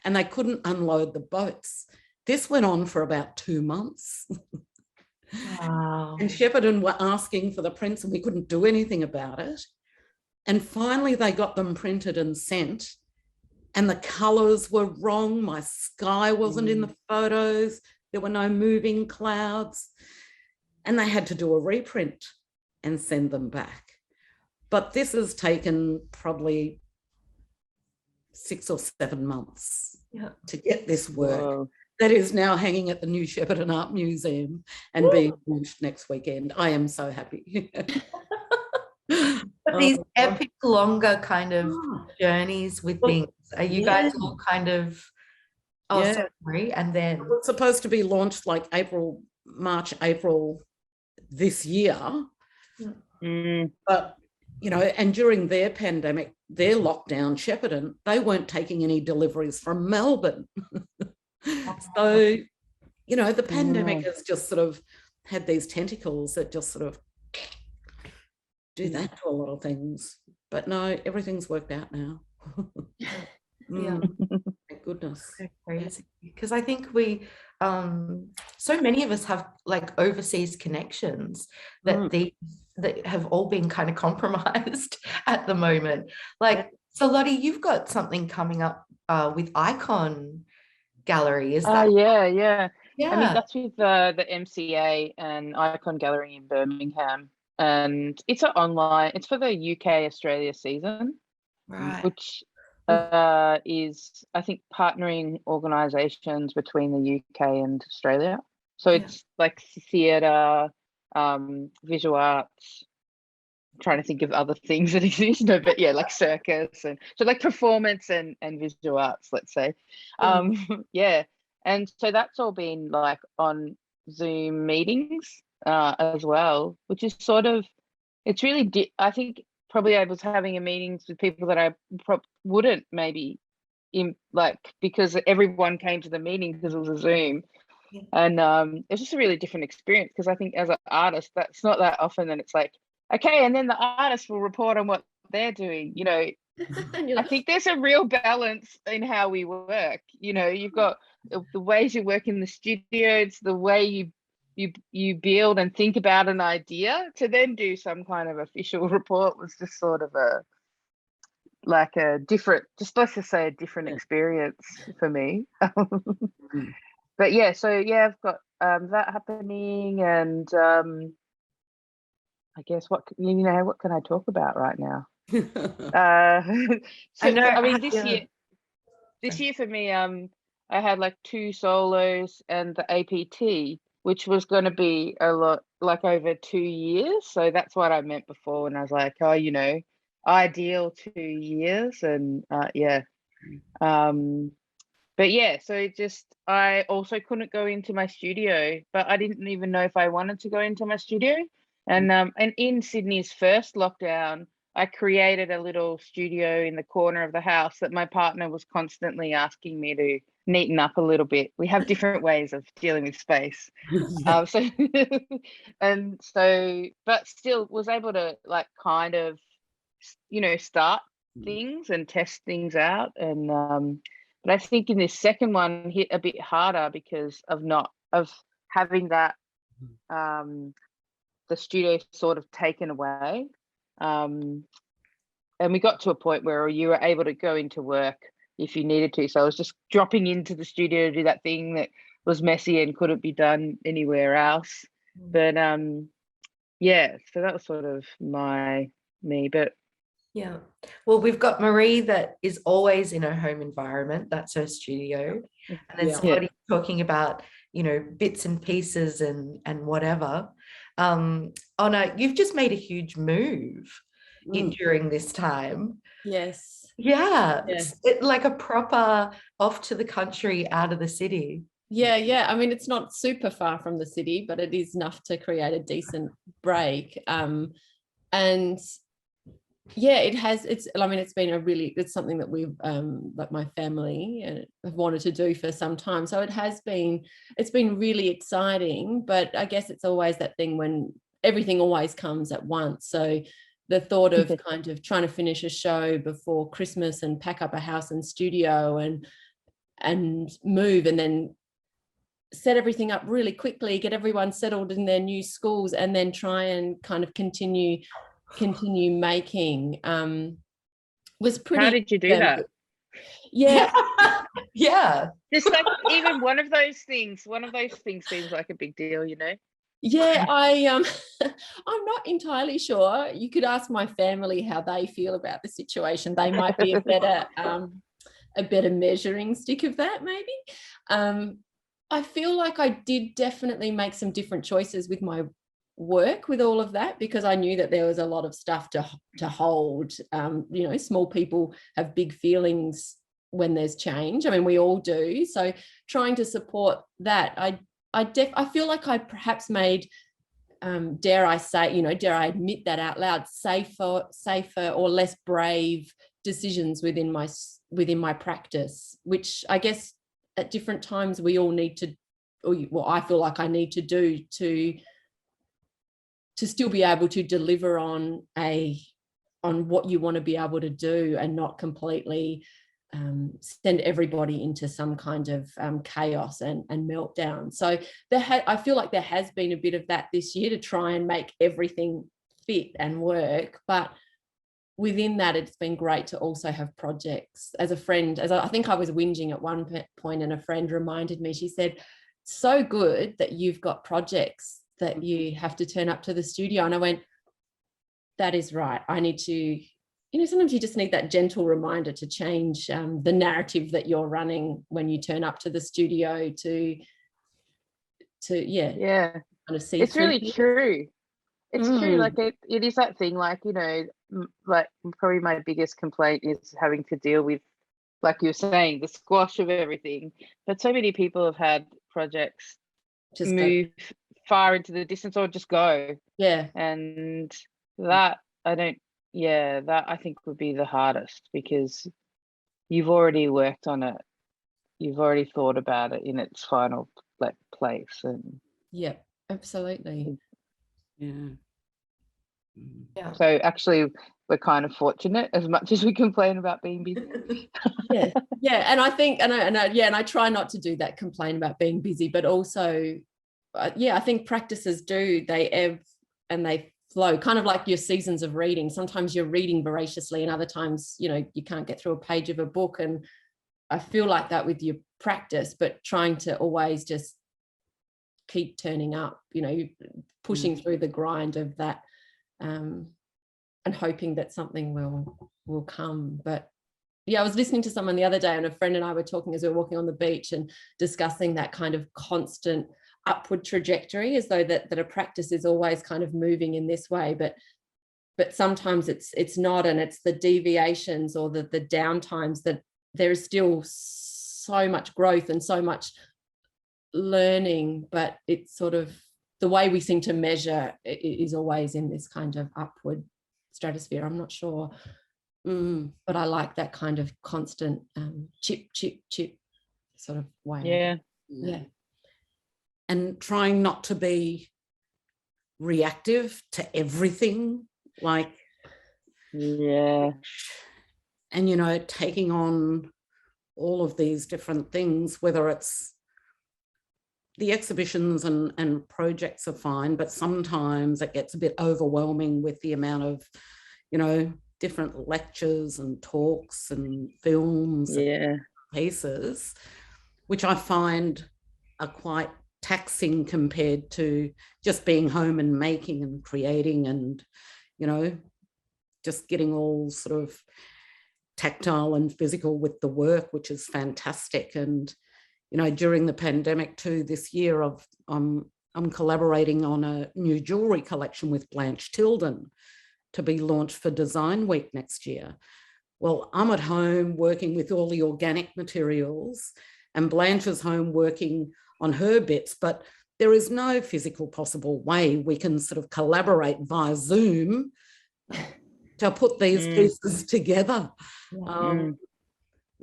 And they couldn't unload the boats. This went on for about 2 months. Wow. And Shepparton were asking for the prints and we couldn't do anything about it. And finally they got them printed and sent. And the colours were wrong. My sky wasn't in the photos. There were no moving clouds. And they had to do a reprint and send them back. But this has taken probably 6 or 7 months to get this work. Whoa. That is now hanging at the New Shepparton Art Museum and being launched next weekend. I am so happy. But these epic, longer kind of journeys with things, are you guys all kind of, sorry, and then? It was supposed to be launched like March, April this year. But, you know, and during their pandemic, their lockdown, Shepparton, they weren't taking any deliveries from Melbourne. So, you know, the pandemic has just sort of had these tentacles that just sort of do that to a lot of things. But no, everything's worked out now. Thank goodness. So crazy, because I think we so many of us have like overseas connections that that have all been kind of compromised at the moment. Like, so Lottie, you've got something coming up with Icon Gallery, is that? Yeah. I mean, that's with the MCA and Icon Gallery in Birmingham, and it's it's for the UK Australia season, Right. which is, I think, partnering organisations between the UK and Australia. So it's like theatre, visual arts. I'm trying to think of other things that exist, but yeah, like circus, and so like performance and visual arts, let's say. And so that's all been like on Zoom meetings as well, which is sort of, it's really, I think probably I was having a meetings with people that I wouldn't maybe because everyone came to the meeting because it was a Zoom. And it's just a really different experience, because I think as an artist, that's not that often that it's like, okay, and then the artist will report on what they're doing, you know. I think there's a real balance in how we work. You know, you've got the ways you work in the studio, it's the way you build and think about an idea, to then do some kind of official report was just sort of a different, just let's just say a different experience for me. But yeah, so yeah, I've got that happening, and I guess what can I talk about right now? I mean, this year for me, I had like 2 solos and the APT, which was going to be a lot, like over 2 years. So that's what I meant before when I was like, oh, you know, ideal 2 years, and but yeah, so I also couldn't go into my studio, but I didn't even know if I wanted to go into my studio. And in Sydney's first lockdown, I created a little studio in the corner of the house that my partner was constantly asking me to neaten up a little bit. We have different ways of dealing with space. But still was able to like kind of, you know, start things and test things out. And but I think in this second one hit a bit harder because of having that the studio sort of taken away. And we got to a point where you were able to go into work if you needed to. So I was just dropping into the studio to do that thing that was messy and couldn't be done anywhere else. But yeah, so that was sort of me. But yeah, well, we've got Maree that is always in her home environment. That's her studio. And then somebody talking about, you know, bits and pieces and whatever. Anna, you've just made a huge move during this time. Yes. Yeah. Yes. Like a proper off to the country, out of the city. Yeah. I mean, it's not super far from the city, but it is enough to create a decent break. And Yeah, it has. It's been it's something that we've, like my family have wanted to do for some time. So it's been really exciting, but I guess it's always that thing when everything always comes at once. So the thought of kind of trying to finish a show before Christmas and pack up a house and studio and move, and then set everything up really quickly, get everyone settled in their new schools, and then try and kind of continue making was pretty. How did you do that? Yeah. Yeah. Just like even one of those things seems like a big deal, you know? Yeah, I'm not entirely sure. You could ask my family how they feel about the situation. They might be a better measuring stick of that, maybe. I feel like I did definitely make some different choices with my work with all of that, because I knew that there was a lot of stuff to hold. You know, small people have big feelings when there's change. I mean, we all do. So trying to support that, I feel like I perhaps made, dare I admit that out loud, safer or less brave decisions within my practice, which I guess at different times we all need to, or I feel like I need to do to still be able to deliver on what you want to be able to do, and not completely send everybody into some kind of chaos and meltdown. So I feel like there has been a bit of that this year, to try and make everything fit and work. But within that, it's been great to also have projects. As a friend, I think I was whinging at one point, and a friend reminded me, she said, so good that you've got projects that you have to turn up to the studio. And I went, that is right. I need to, sometimes you just need that gentle reminder to change the narrative that you're running when you turn up to the studio to kind of see. It's really true. It's true. Like it is that thing, like, like probably my biggest complaint is having to deal with, like you're saying, the squash of everything. But so many people have had projects just move far into the distance, or just go. Yeah. And that I think would be the hardest, because you've already worked on it. You've already thought about it in its final place. And yeah, absolutely. Yeah. So actually we're kind of fortunate, as much as we complain about being busy. Yeah. And I think, and I try not to do that, complain about being busy, but also, I think practices they ebb and they flow, kind of like your seasons of reading. Sometimes you're reading voraciously, and other times, you can't get through a page of a book. And I feel like that with your practice, but trying to always just keep turning up, pushing through the grind of that, and hoping that something will come. But yeah, I was listening to someone the other day, and a friend and I were talking as we were walking on the beach and discussing that kind of constant upward trajectory, as though that a practice is always kind of moving in this way, but sometimes it's not, and it's the deviations or the downtimes that there is still so much growth and so much learning, but it's sort of the way we seem to measure is always in this kind of upward stratosphere. I'm not sure, but I like that kind of constant chip sort of way. Yeah. And trying not to be reactive to everything, like, and taking on all of these different things, whether it's the exhibitions and projects are fine, but sometimes it gets a bit overwhelming with the amount of, different lectures and talks and films and pieces, which I find are quite taxing compared to just being home and making and creating and, just getting all sort of tactile and physical with the work, which is fantastic. And, during the pandemic too, this year I'm collaborating on a new jewellery collection with Blanche Tilden to be launched for Design Week next year. Well, I'm at home working with all the organic materials, and Blanche is home working on her bits, but there is no physical possible way we can sort of collaborate via Zoom to put these pieces together.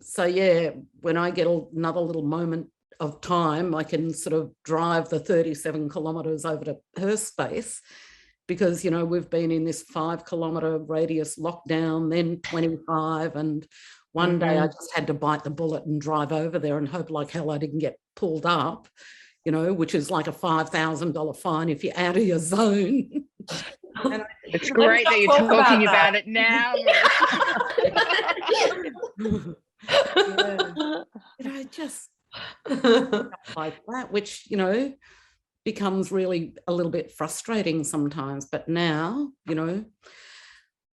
So yeah, when I get another little moment of time, I can sort of drive the 37 kilometres over to her space, because, you know, we've been in this 5 kilometre radius lockdown, then 25, and one day I just had to bite the bullet and drive over there and hope like hell I didn't get pulled up, you know, which is like a $5,000 fine if you're out of your zone. It's great that you're talking about it now. You know, just like that, which, you know, becomes really a little bit frustrating sometimes. But now, you know,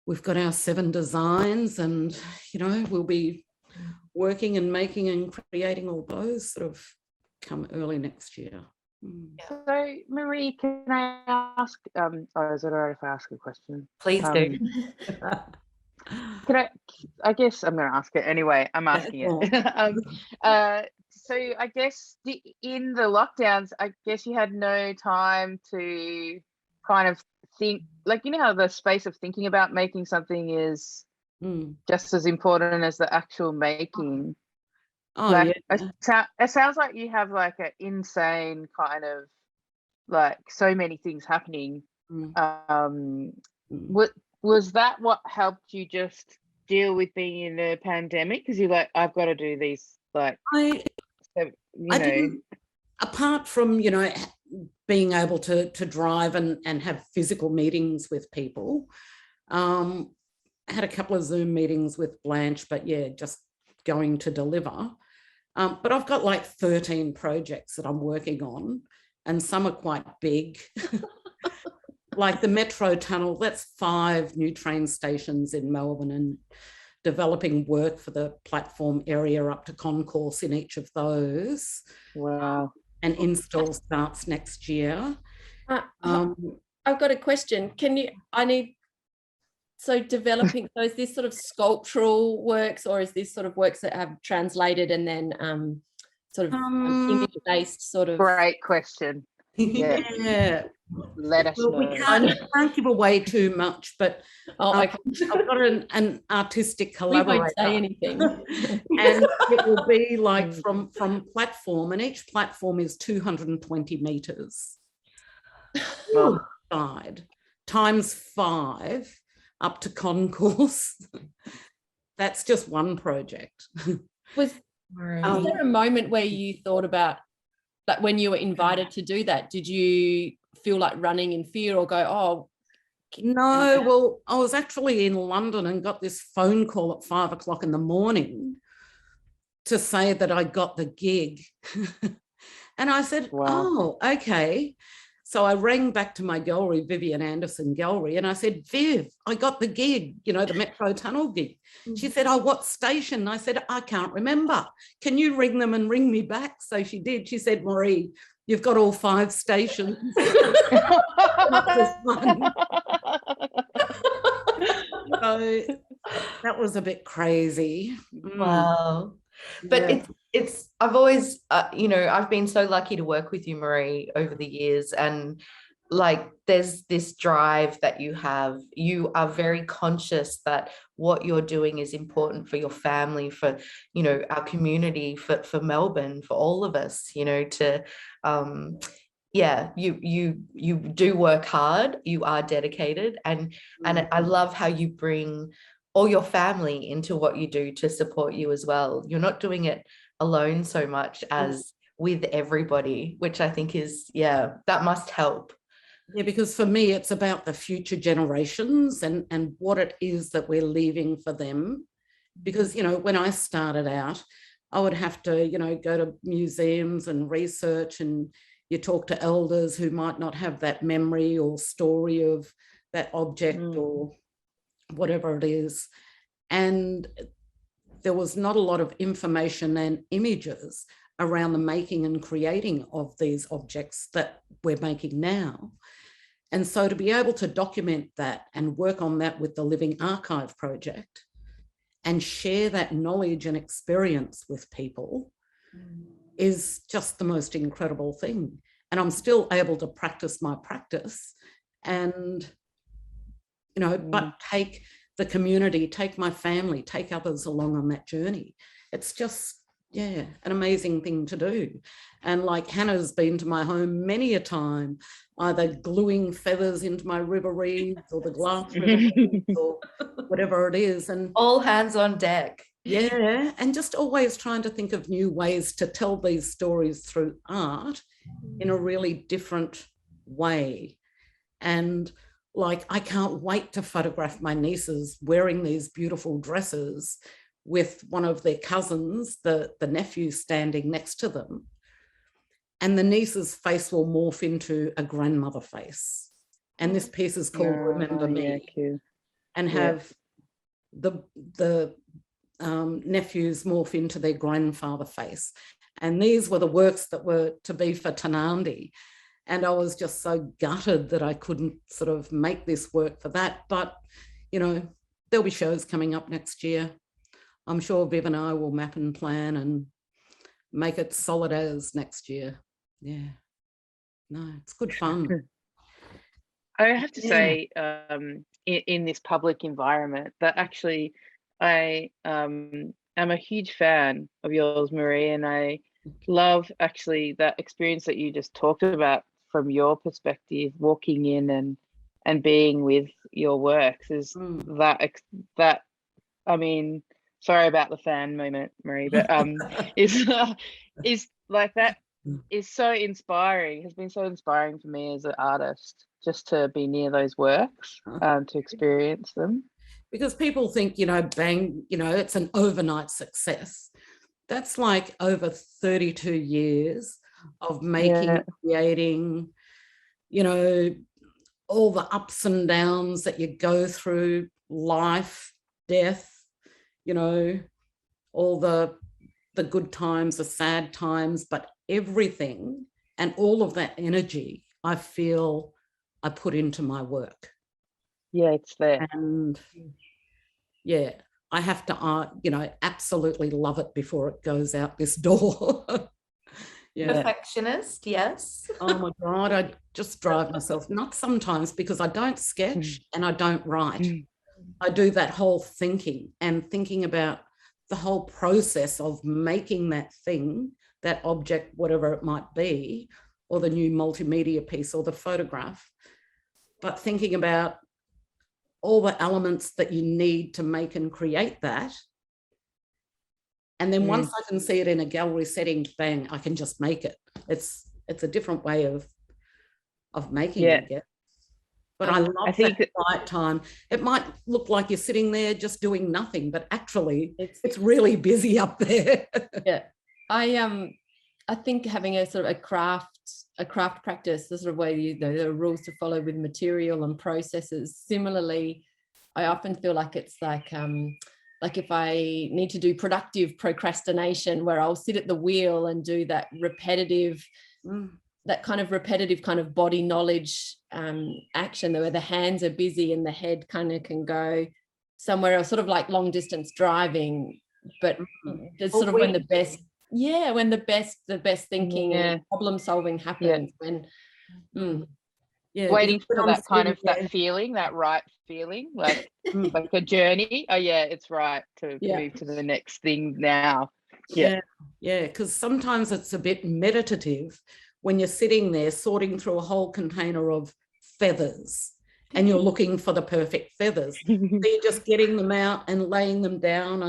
we've got our 7 designs, and, you know, we'll be working and making and creating all those sort of come early next year. So, Maree, can I ask, is it all right if I ask a question? Please do. I guess I'm going to ask it anyway. I'm asking it. So I guess in the lockdowns, I guess you had no time to kind of think, like, you know how the space of thinking about making something is just as important as the actual making. Like, it sounds like you have like an insane kind of, like, so many things happening. Was that what helped you just deal with being in a pandemic? Because you're like, I've got to do these, like, apart from, you know, being able to drive and have physical meetings with people, I had a couple of Zoom meetings with Blanche, but yeah, just going to deliver. But I've got like 13 projects that I'm working on, and some are quite big. Like the Metro Tunnel, that's 5 new train stations in Melbourne, and developing work for the platform area up to concourse in each of those. Wow. And install starts next year. I've got a question. So developing, so is this sort of sculptural works, or is this sort of works that have translated and then sort of image-based sort of? Great question. Yeah. Let us know. We can't give away too much, but I've got an artistic collaborator. We won't say anything. And it will be like from platform, and each platform is 220 metres side, times 5 up to concourse. That's just one project. Was there a moment where you thought about, like, when you were invited to do that, did you feel like running in fear or go, oh? No, well, I was actually in London and got this phone call at 5 o'clock in the morning to say that I got the gig. And I said, oh, okay. So I rang back to my gallery, Vivian Anderson Gallery, and I said, Viv, I got the gig, you know, the Metro Tunnel gig. She said, oh, what station? I said, I can't remember. Can you ring them and ring me back? So she did. She said, Maree, you've got all 5 stations. Not just one. So that was a bit crazy. Wow. But it's I've always you know, I've been so lucky to work with you, Maree, over the years, and like there's this drive that you have. You are very conscious that what you're doing is important for your family, for, you know, our community, for Melbourne, for all of us, you know, to you do work hard, you are dedicated, and I love how you bring all your family into what you do to support you as well. You're not doing it alone so much as with everybody, which I think is, that must help. Yeah, because for me, it's about the future generations and what it is that we're leaving for them. Because, you know, when I started out, I would have to, you know, go to museums and research, and you talk to elders who might not have that memory or story of that object or whatever it is. And there was not a lot of information and images around the making and creating of these objects that we're making now. And so to be able to document that and work on that with the Living Archive project and share that knowledge and experience with people is just the most incredible thing. And I'm still able to practice my practice and, you know, but take the community, take my family, take others along on that journey. It's just, yeah, an amazing thing to do. And like Hannah's been to my home many a time, either gluing feathers into my river reeds or the glass river reeds or whatever it is. And all hands on deck. Yeah, and just always trying to think of new ways to tell these stories through art in a really different way. And like, I can't wait to photograph my nieces wearing these beautiful dresses with one of their cousins, the nephew, standing next to them. And the niece's face will morph into a grandmother face. And this piece is called Remember Me. And have the nephews morph into their grandfather face. And these were the works that were to be for Tanandi. And I was just so gutted that I couldn't sort of make this work for that. But, you know, there'll be shows coming up next year. I'm sure Viv and I will map and plan and make it solid as next year. Yeah. No, it's good fun. I have to say, in this public environment, that actually I am a huge fan of yours, Maree, and I love actually that experience that you just talked about from your perspective, walking in and being with your works is that I mean, sorry about the fan moment, Maree, but is like that is so inspiring, has been so inspiring for me as an artist, just to be near those works, to experience them. Because people think, you know, bang, you know, it's an overnight success. That's like over 32 years of making, creating, you know, all the ups and downs that you go through, life, death, you know, all the good times, the sad times, but everything and all of that energy, I feel I put into my work. Yeah, it's there. And yeah, I have to, you know, absolutely love it before it goes out this door. Perfectionist, yes. Oh my God, I just drive myself nuts sometimes because I don't sketch and I don't write. I do that whole thinking about the whole process of making that thing, that object, whatever it might be, or the new multimedia piece or the photograph, but thinking about all the elements that you need to make and create that. And then once I can see it in a gallery setting, bang, I can just make it. It's a different way of making it, I guess. But I love that quiet time. It might look like you're sitting there just doing nothing, but actually it's really busy up there. Yeah. I think having a sort of a craft practice, the sort of way, you know, there are rules to follow with material and processes. Similarly, I often feel like it's like if I need to do productive procrastination, where I'll sit at the wheel and do that repetitive, that kind of repetitive kind of body knowledge action, where the hands are busy and the head kind of can go somewhere else, sort of like long distance driving, but it's sort of when the best thinking and problem solving happens when waiting for that kind of that feeling, that right feeling, like like a journey. Oh yeah, it's right to move to the next thing now. Because sometimes it's a bit meditative when you're sitting there sorting through a whole container of feathers and you're looking for the perfect feathers. So you're just getting them out and laying them down,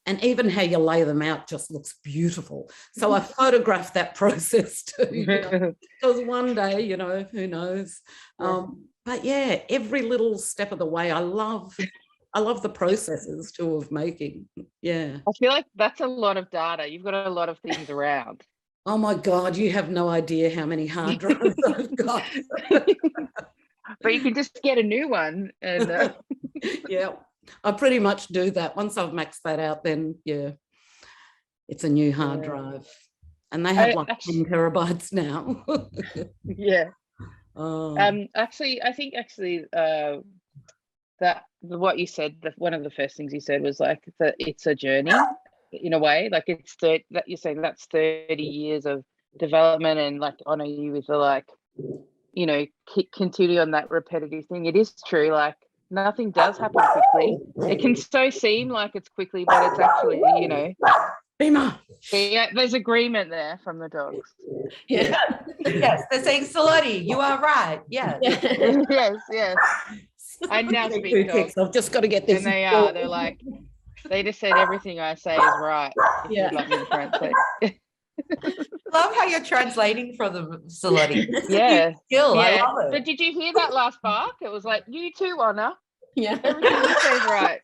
and even how you lay them out just looks beautiful. So I photographed that process too, you know, because one day, you know, who knows. But yeah, every little step of the way, I love the processes too of making. Yeah. I feel like that's a lot of data. You've got a lot of things around. Oh my God, you have no idea how many hard drives I've got. But you can just get a new one. And yeah, I pretty much do that. Once I've maxed that out, then it's a new hard drive. And they have like 10 terabytes now. Yeah. Actually, I think that what you said, one of the first things you said was like that it's a journey in a way, like it's that you're saying that's 30 years of development, and like honor you with the, like, you know, continue on that repetitive thing. It is true, like Nothing does happen quickly. It can so seem like it's quickly, but it's actually, you know, Beamer. yeah, there's agreement there from the dogs. Yeah. Yes, they're saying, Salote, you are right. Yes. Yes, yes. I now speak dogs. I've just got to get this. And they are. They're like, they just said everything I say is right. If Yeah. you'd like me to translate. Love how you're translating for them, Salote. Yeah. Skill. I Yeah. love it. But did you hear that last bark? It was like, you too, Honor. Yeah. Everything you say is right.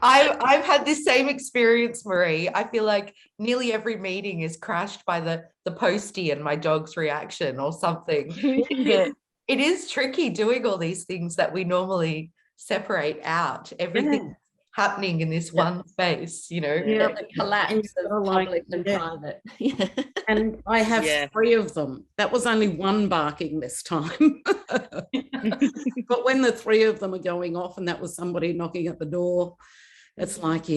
I've had this same experience, Maree. I feel like nearly every meeting is crashed by the postie and my dog's reaction or something. Yeah. It is tricky doing all these things that we normally separate out. Everything happening in this one space, you know. Yeah. The collapse of public and private. Yeah. And I have 3 of them. That was only one barking this time. But when the 3 of them are going off and that was somebody knocking at the door, it's like,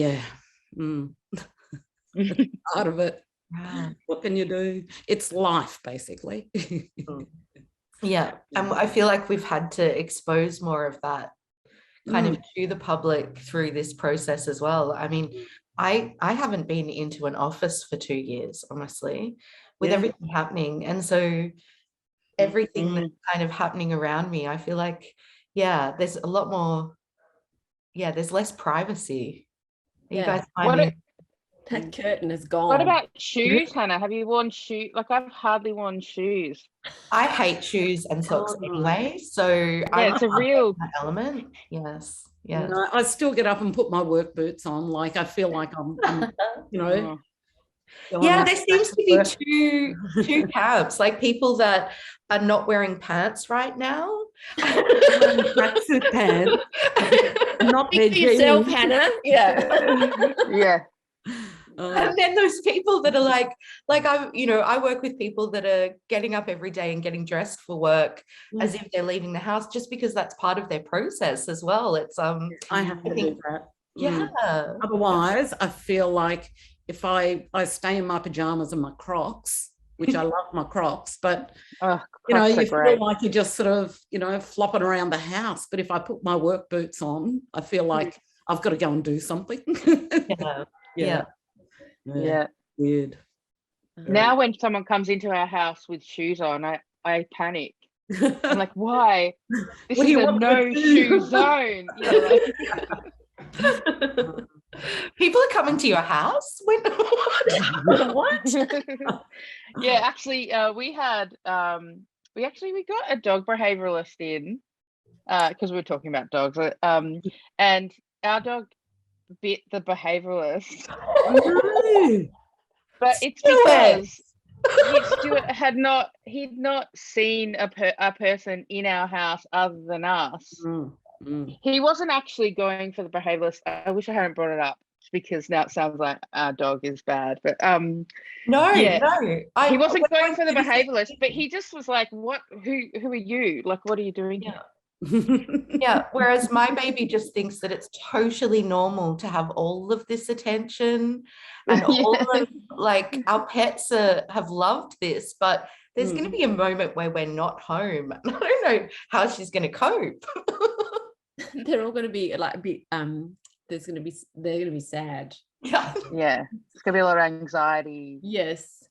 part of it. Wow. What can you do? It's life, basically. Yeah, and I feel like we've had to expose more of that kind of to the public through this process as well. I mean, I haven't been into an office for 2 years, honestly, with everything happening. And so everything that's kind of happening around me, I feel like, there's a lot more, there's less privacy. Are you guys finding That curtain is gone. What about shoes, Hannah? Have you worn shoes? Like, I've hardly worn shoes. I hate shoes and socks anyway, so it's a real element. Yes. No, I still get up and put my work boots on. Like, I feel like I'm you know. There seems to be two camps, like people that are not wearing pants right now. Tracksuit pants. Not Speak for yourself, Hannah. yeah. And then those people that are like I work with people that are getting up every day and getting dressed for work as if they're leaving the house, just because that's part of their process as well. It's I have to do that. Yeah. Otherwise, I feel like if I stay in my pajamas and my Crocs, which I love my Crocs, but you feel like you're just sort of, flopping around the house. But if I put my work boots on, I feel like I've got to go and do something. Yeah. Weird. Now when someone comes into our house with shoes on, I panic. I'm like, why? This is a no-shoe zone. People are coming to your house? What? Yeah, actually, we got a dog behavioralist in because we were talking about dogs, and our dog bit the behavioralist. But it's because Stuart he'd not seen a person in our house other than us. He wasn't actually going for the behavioralist. I wish I hadn't brought it up because now it sounds like our dog is bad, but no, he wasn't going for the behavioralist, but he just was like, what, who are you, like, what are you doing here? Whereas my baby just thinks that it's totally normal to have all of this attention, and all of, like, our pets have loved this, but there's going to be a moment where we're not home. I don't know how she's going to cope. They're all going to be like a bit they're going to be sad. Yeah, it's going to be a lot of anxiety. Yes.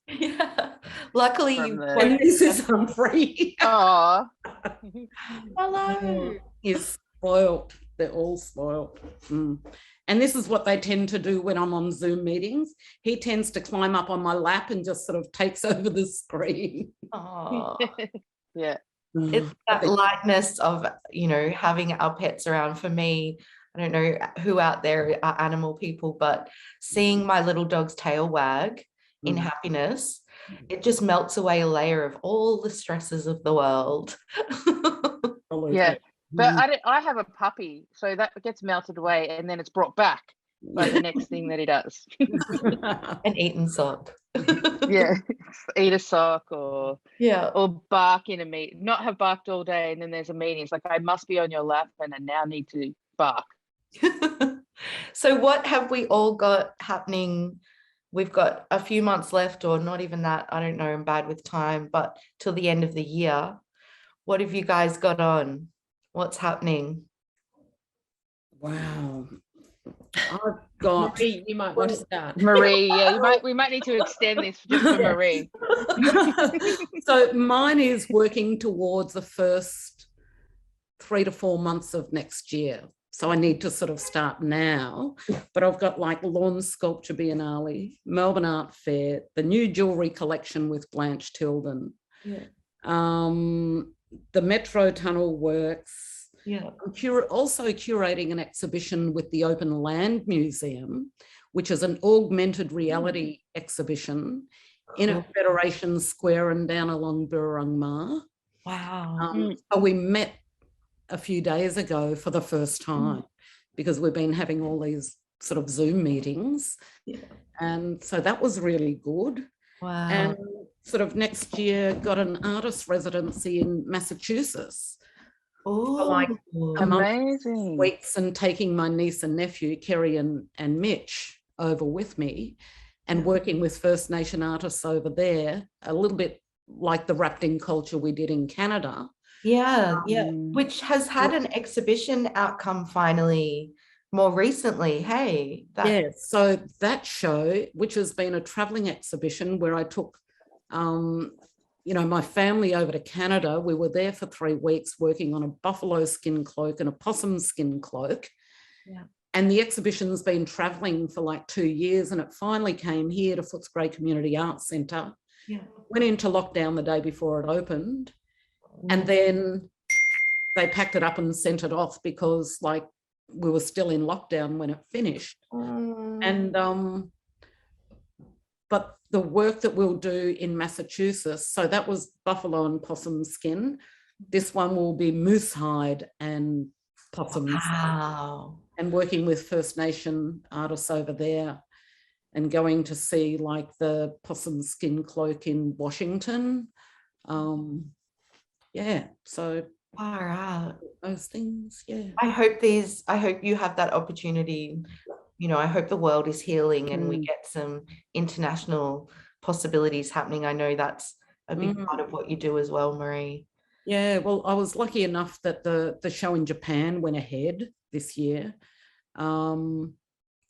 Luckily and this is Humphrey. Oh. Hello. He's spoiled. They're all spoiled. And this is what they tend to do when I'm on Zoom meetings. He tends to climb up on my lap and just sort of takes over the screen. Oh. Yeah. It's that lightness of, having our pets around. For me, I don't know who out there are animal people, but seeing my little dog's tail wag in happiness, it just melts away a layer of all the stresses of the world. Yeah. But I have a puppy, so that gets melted away and then it's brought back by the next thing that he does. An eaten sock. Yeah, eat a sock or bark in a meeting. Not have barked all day and then there's a meeting. It's like, I must be on your lap and I now need to bark. So what have we all got happening? We've got a few months left, or not even that. I don't know, I'm bad with time, but till the end of the year. What have you guys got on? What's happening? Wow. I've got Maree, you might want to start. Maree, yeah, we might need to extend this just for Maree. so mine is working towards the first 3 to 4 months of next year. So I need to sort of start now, but I've got like Lawn Sculpture Biennale, Melbourne Art Fair, the new jewellery collection with Blanche Tilden, the Metro Tunnel Works. Yeah. I'm also curating an exhibition with the Open Land Museum, which is an augmented reality exhibition in a Federation Square and down along Burrung Ma. Wow. So we met a few days ago for the first time because we've been having all these sort of Zoom meetings. And so that was really good. Wow. And sort of next year got an artist residency in Massachusetts. Oh, like amazing. Weeks, and taking my niece and nephew, Kerry and Mitch, over with me and working with First Nation artists over there, a little bit like the Wrapped in Culture we did in Canada. Yeah, which has had an exhibition outcome finally more recently. Hey, so that show, which has been a traveling exhibition where I took my family over to Canada. We were there for 3 weeks working on a buffalo skin cloak and a possum skin cloak. And the exhibition's been traveling for like 2 years, and it finally came here to Footscray Community Arts Centre. Went into lockdown the day before it opened. And then they packed it up and sent it off because like we were still in lockdown when it finished. And but the work that we'll do in Massachusetts, so that was buffalo and possum skin. This one will be moose hide and possum skin. And working with First Nation artists over there and going to see like the possum skin cloak in Washington. So far out. Those things, I hope you have that opportunity. I hope the world is healing and we get some international possibilities happening. I know that's a big part of what you do as well, Maree. Yeah, well, I was lucky enough that the show in Japan went ahead this year. Wow.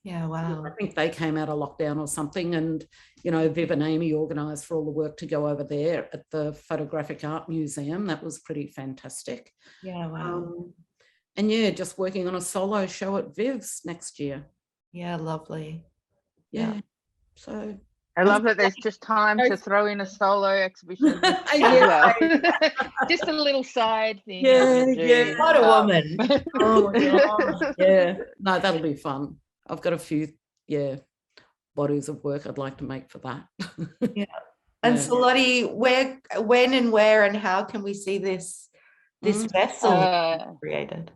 I think they came out of lockdown or something, and Viv and Amy organised for all the work to go over there at the Photographic Art Museum. That was pretty fantastic. Wow. And just working on a solo show at Viv's next year. Lovely. So I love that there's just time to throw in a solo exhibition. Just a little side thing. What a woman. Oh my God. No, that'll be fun. I've got a few bodies of work I'd like to make for that. And Salote, when and where and how can we see this vessel created?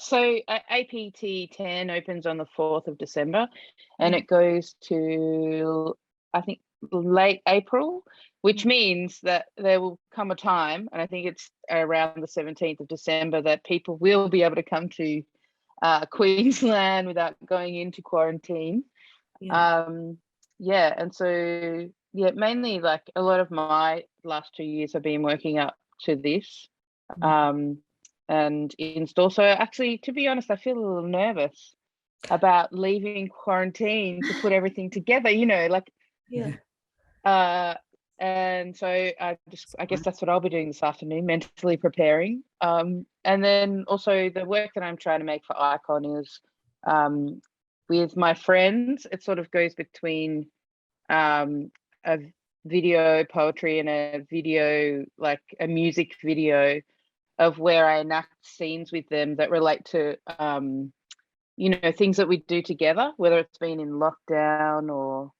So APT 10 opens on the 4th of December and it goes to, I think, late April, which means that there will come a time, and I think it's around the 17th of December, that people will be able to come to Queensland without going into quarantine. And so mainly like a lot of my last 2 years have been working up to this and install. So actually, to be honest, I feel a little nervous about leaving quarantine to put everything together, and so I guess that's what I'll be doing this afternoon, mentally preparing. And then also the work that I'm trying to make for Icon is with my friends. It sort of goes between a video poetry and a video, like a music video, of where I enact scenes with them that relate to things that we do together, whether it's been in lockdown or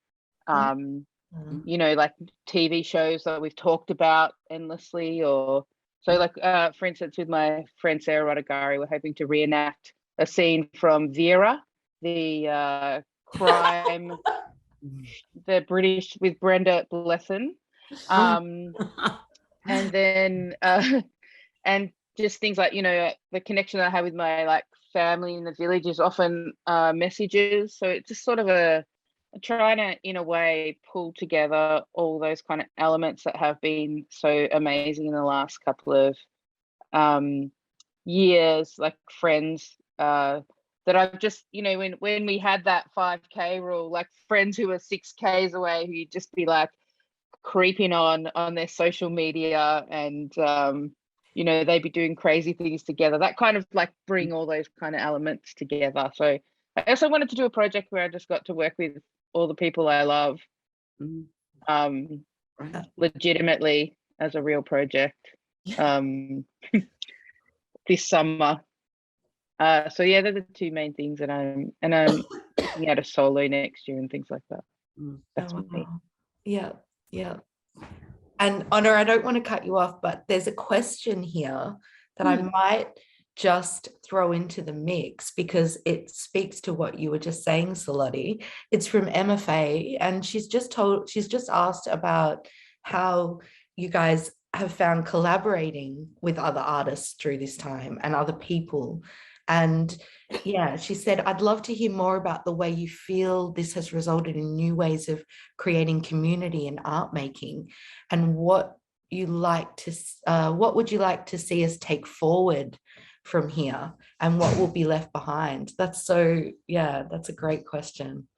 like TV shows that we've talked about endlessly, or so like for instance, with my friend Sarah Rodagari, we're hoping to reenact a scene from Vera, the crime, the British, with Brenda Blesson, and then and just things like the connection that I have with my like family in the village is often messages. So it's just sort of trying to, in a way, pull together all those kind of elements that have been so amazing in the last couple of years, like friends that I've just, you know, when we had that 5K rule, like friends who were 6Ks away, who you'd just be like creeping on their social media, and you know, they'd be doing crazy things together. That kind of like bring all those kind of elements together. So I also wanted to do a project where I just got to work with all the people I love, legitimately as a real project this summer. So yeah, they're the two main things that I'm looking at a solo next year and things like that. That's me. Yeah, yeah. And Honor, I don't want to cut you off, but there's a question here that I might just throw into the mix because it speaks to what you were just saying, Salote. It's from Emma Faye, and she's just asked about how you guys have found collaborating with other artists through this time and other people. And yeah, she said, I'd love to hear more about the way you feel this has resulted in new ways of creating community and art making, and what would you like to see us take forward from here, and what will be left behind? That's a great question.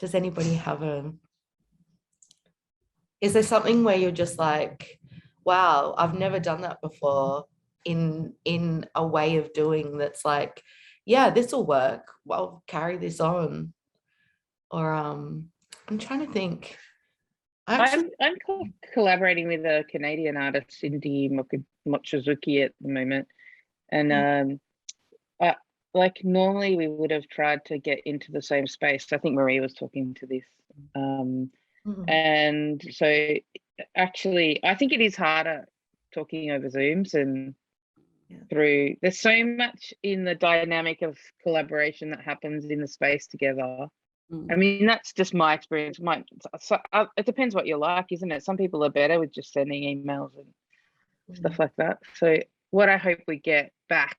Does anybody have is there something where you're just like, wow, I've never done that before, in a way of doing that's like, yeah, this will work, I'll carry this on? Or I'm trying to think. I'm collaborating with a Canadian artist, Cindy Mochizuki, at the moment, and like normally we would have tried to get into the same space. I think Maree was talking to this, and so actually I think it is harder talking over Zooms and through. There's so much in the dynamic of collaboration that happens in the space together. I mean, that's just my experience. It depends what you like, isn't it? Some people are better with just sending emails and stuff like that. So what I hope we get back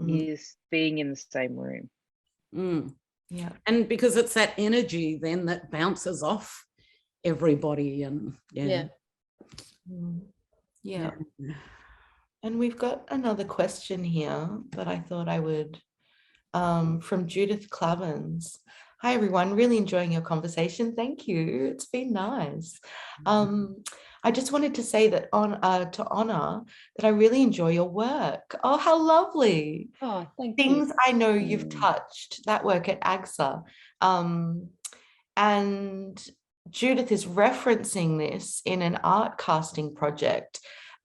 is being in the same room. Yeah, and because it's that energy then that bounces off everybody, and yeah. And we've got another question here that I thought I would, from Judith Clavins. Hi everyone, really enjoying your conversation. Thank you, it's been nice. I just wanted to say that to Honor that I really enjoy your work. Oh, how lovely. Oh, thank Things you. I know you've touched, that work at AGSA. And Judith is referencing this in an art casting project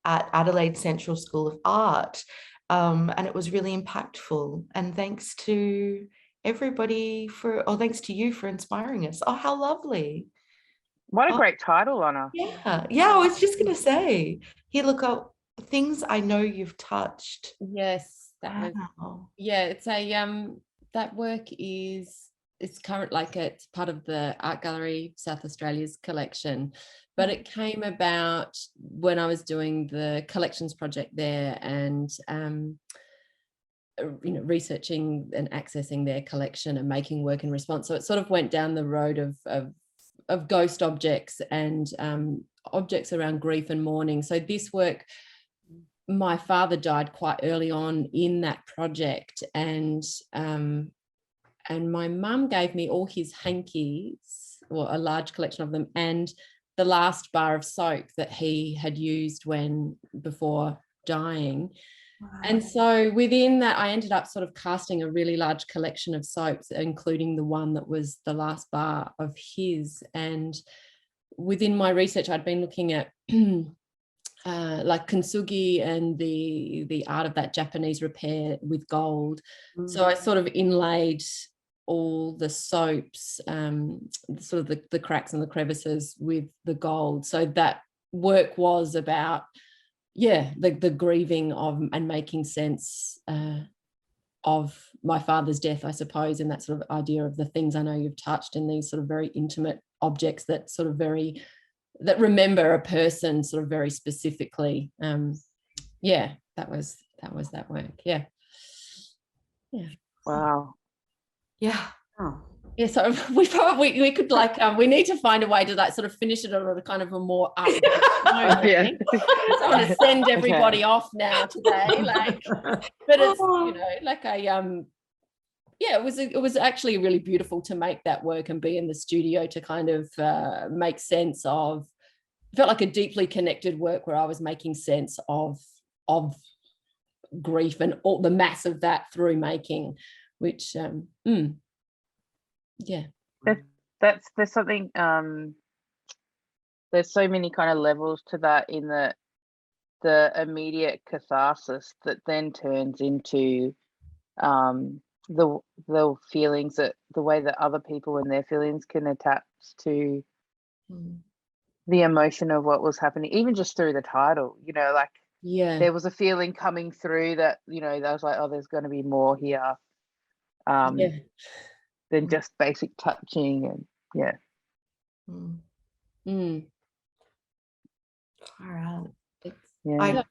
at Adelaide Central School of Art. And it was really impactful. And thanks to everybody thanks to you for inspiring us. Oh, how lovely. What a great title, Honor. Yeah, I was just going to say, here, look up things I know you've touched. Yes, that was, it's a, that work it's current, like it's part of the Art Gallery South Australia's collection, but it came about when I was doing the collections project there, and you know, researching and accessing their collection and making work in response. So it sort of went down the road of ghost objects and objects around grief and mourning. So this work, my father died quite early on in that project, and my mum gave me all his hankies, or a large collection of them, and the last bar of soap that he had used before dying. Wow. And so within that, I ended up sort of casting a really large collection of soaps, including the one that was the last bar of his. And within my research, I'd been looking at like kintsugi and the art of that Japanese repair with gold. So I sort of inlaid all the soaps, sort of the cracks and the crevices with the gold. So that work was about, the grieving of and making sense of my father's death, I suppose, and that sort of idea of the things I know you've touched, and these sort of very intimate objects that sort of that remember a person sort of very specifically. That was that work. Yeah. Wow. Yeah. Oh. Yeah, so we could like we need to find a way to like sort of finish it on a kind of a more up. Yeah. I want to send everybody off now today, like, but it's like a yeah, it was actually really beautiful to make that work and be in the studio to kind of make sense of. It felt like a deeply connected work where I was making sense of grief and all the mass of that through making, which yeah. There's something there's so many kind of levels to that in the immediate catharsis that then turns into the feelings, that the way that other people and their feelings can attach to the emotion of what was happening, even just through the title, like there was a feeling coming through that, that was like, oh, there's going to be more here than just basic touching. And All right. I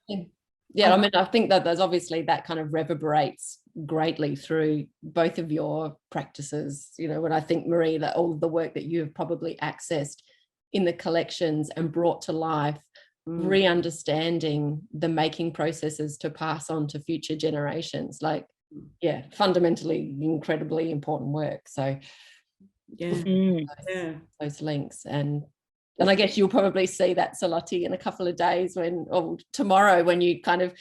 mean, I think that there's obviously that kind of reverberates greatly through both of your practices. When I think, Maree, that all of the work that you have probably accessed in the collections and brought to life, re-understanding the making processes to pass on to future generations, like, fundamentally incredibly important work. So those links, and I guess you'll probably see that, Salote, in a couple of days or tomorrow, when you kind of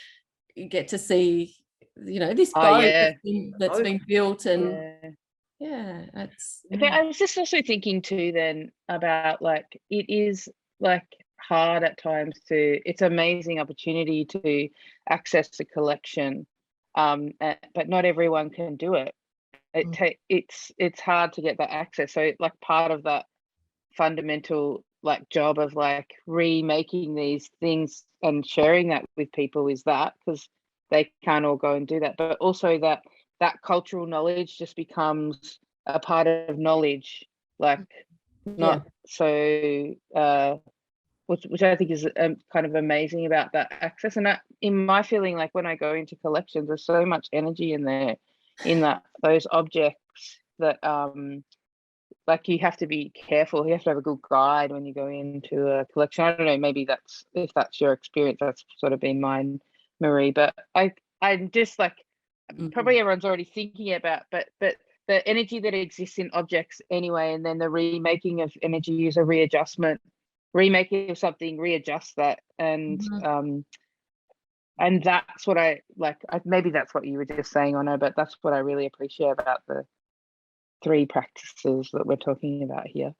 get to see, this boat that's been built. And I was just also thinking too then about, like, it is like hard at times it's an amazing opportunity to access the collection, but not everyone can do it. It's hard to get that access. So like part of that fundamental like job of like remaking these things and sharing that with people is that, because they can't all go and do that, but also that cultural knowledge just becomes a part of knowledge, like not so which I think is kind of amazing about that access. And in my feeling, like when I go into collections, there's so much energy in there, in those objects, that like you have to be careful. You have to have a good guide when you go into a collection. I don't know, maybe if that's your experience, that's sort of been mine, Maree. But I'm just like, probably everyone's already thinking about, but the energy that exists in objects anyway, and then the remaking of energy is a readjustment. Remaking of something, readjust that, and that's what I like. Maybe that's what you were just saying, Anna, but that's what I really appreciate about the 3 practices that we're talking about here.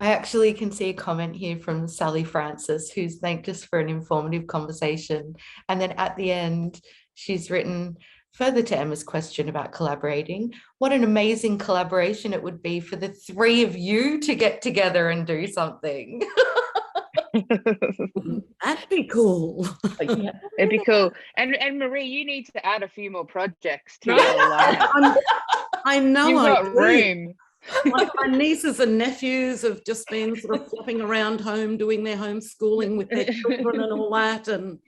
I actually can see a comment here from Sally Francis, who's thanked us for an informative conversation. And then at the end, she's written, further to Emma's question about collaborating, what an amazing collaboration it would be for the 3 of you to get together and do something. That'd be cool. It'd be cool. And Maree, you need to add a few more projects to your lineup. I know. You've got room. Like my nieces and nephews have just been sort of flopping around home doing their homeschooling with their children and all that, and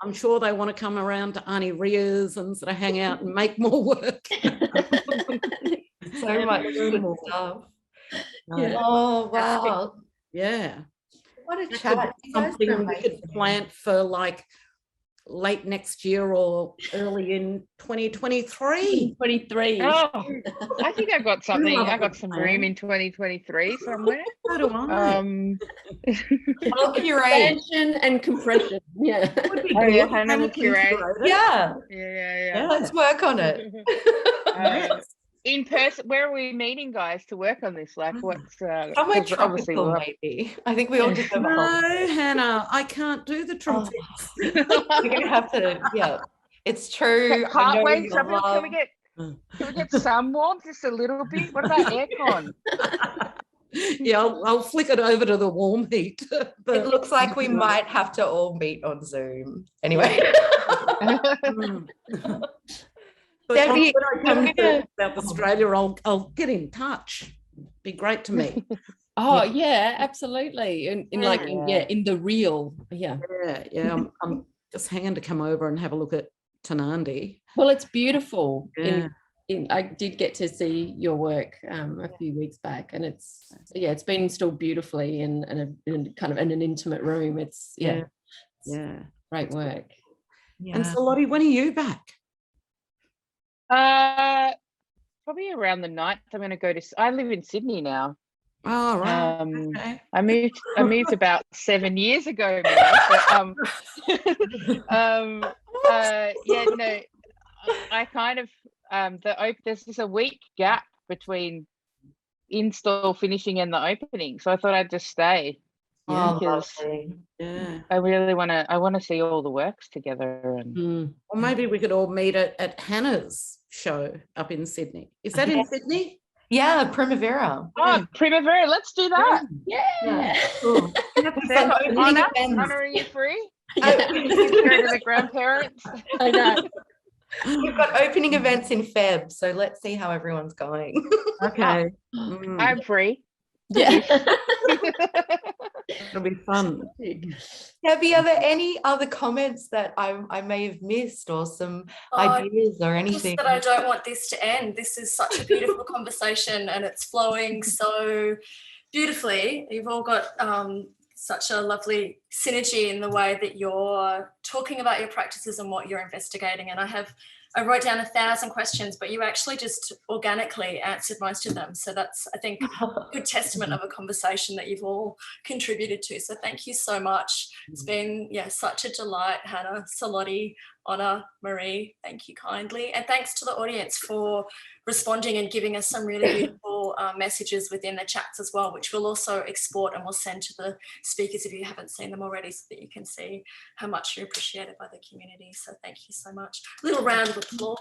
I'm sure they want to come around to Auntie Ria's and sort of hang out and make more work. So much good stuff. Oh wow. Yeah. What a chat. Something we could plant for like late next year or early in 2023. 23. Oh, I think I've got something. I got some room in 2023 somewhere. So do I. I'll curate. Expansion and compression. Yeah. Hannah will curate. Yeah. Yeah. Let's work on it. In person, where are we meeting, guys, to work on this? Like, what's somewhere obviously tropical, maybe. I think we all just have No, Hannah, I can't do the tropics. We're gonna have to. It's true. Can we get some warmth, just a little bit? What about aircon? Yeah, I'll flick it over to the warm heat. It looks like we might have to all meet on Zoom. Anyway. Debbie, when I come to South Australia, I'll get in touch. Be great to me. Oh yeah, absolutely. In the real. Yeah. I'm just hanging to come over and have a look at Tanandi. Well, it's beautiful. Yeah. I did get to see your work a few weeks back, and it's been installed beautifully in kind of in an intimate room. It's great work. Yeah. And Salote, when are you back? Probably around the 9th. I'm going to go to. I live in Sydney now. Oh, right. Okay. I moved about 7 years ago, Maree, but yeah, no, I kind of there's just a week gap between install finishing and the opening, so I thought I'd just stay. Oh, Because lovely. Yeah. I really want to see all the works together. And Or maybe we could all meet at Hannah's show up in Sydney. Is that in Sydney? Yeah, Primavera. oh, Primavera, let's do that. Yeah. Cool. Hannah, are you free? Yeah. Go to the grandparents. I know. We've got opening events in Feb, so let's see how everyone's going. Okay. I'm free. Yeah. It'll be fun. Debbie, are there any other comments that I may have missed, or some ideas or anything? Just that I don't want this to end. This is such a beautiful conversation, and it's flowing so beautifully. You've all got such a lovely synergy in the way that you're talking about your practices and what you're investigating. And I wrote down 1,000 questions, but you actually just organically answered most of them. So that's, I think, a good testament of a conversation that you've all contributed to. So thank you so much. It's been, such a delight, Hannah, Salote, Honor, Maree, thank you kindly. And thanks to the audience for responding and giving us some really beautiful messages within the chats as well, which we'll also export and we'll send to the speakers if you haven't seen them already, so that you can see how much you're appreciated by the community. So thank you so much. Little round of applause.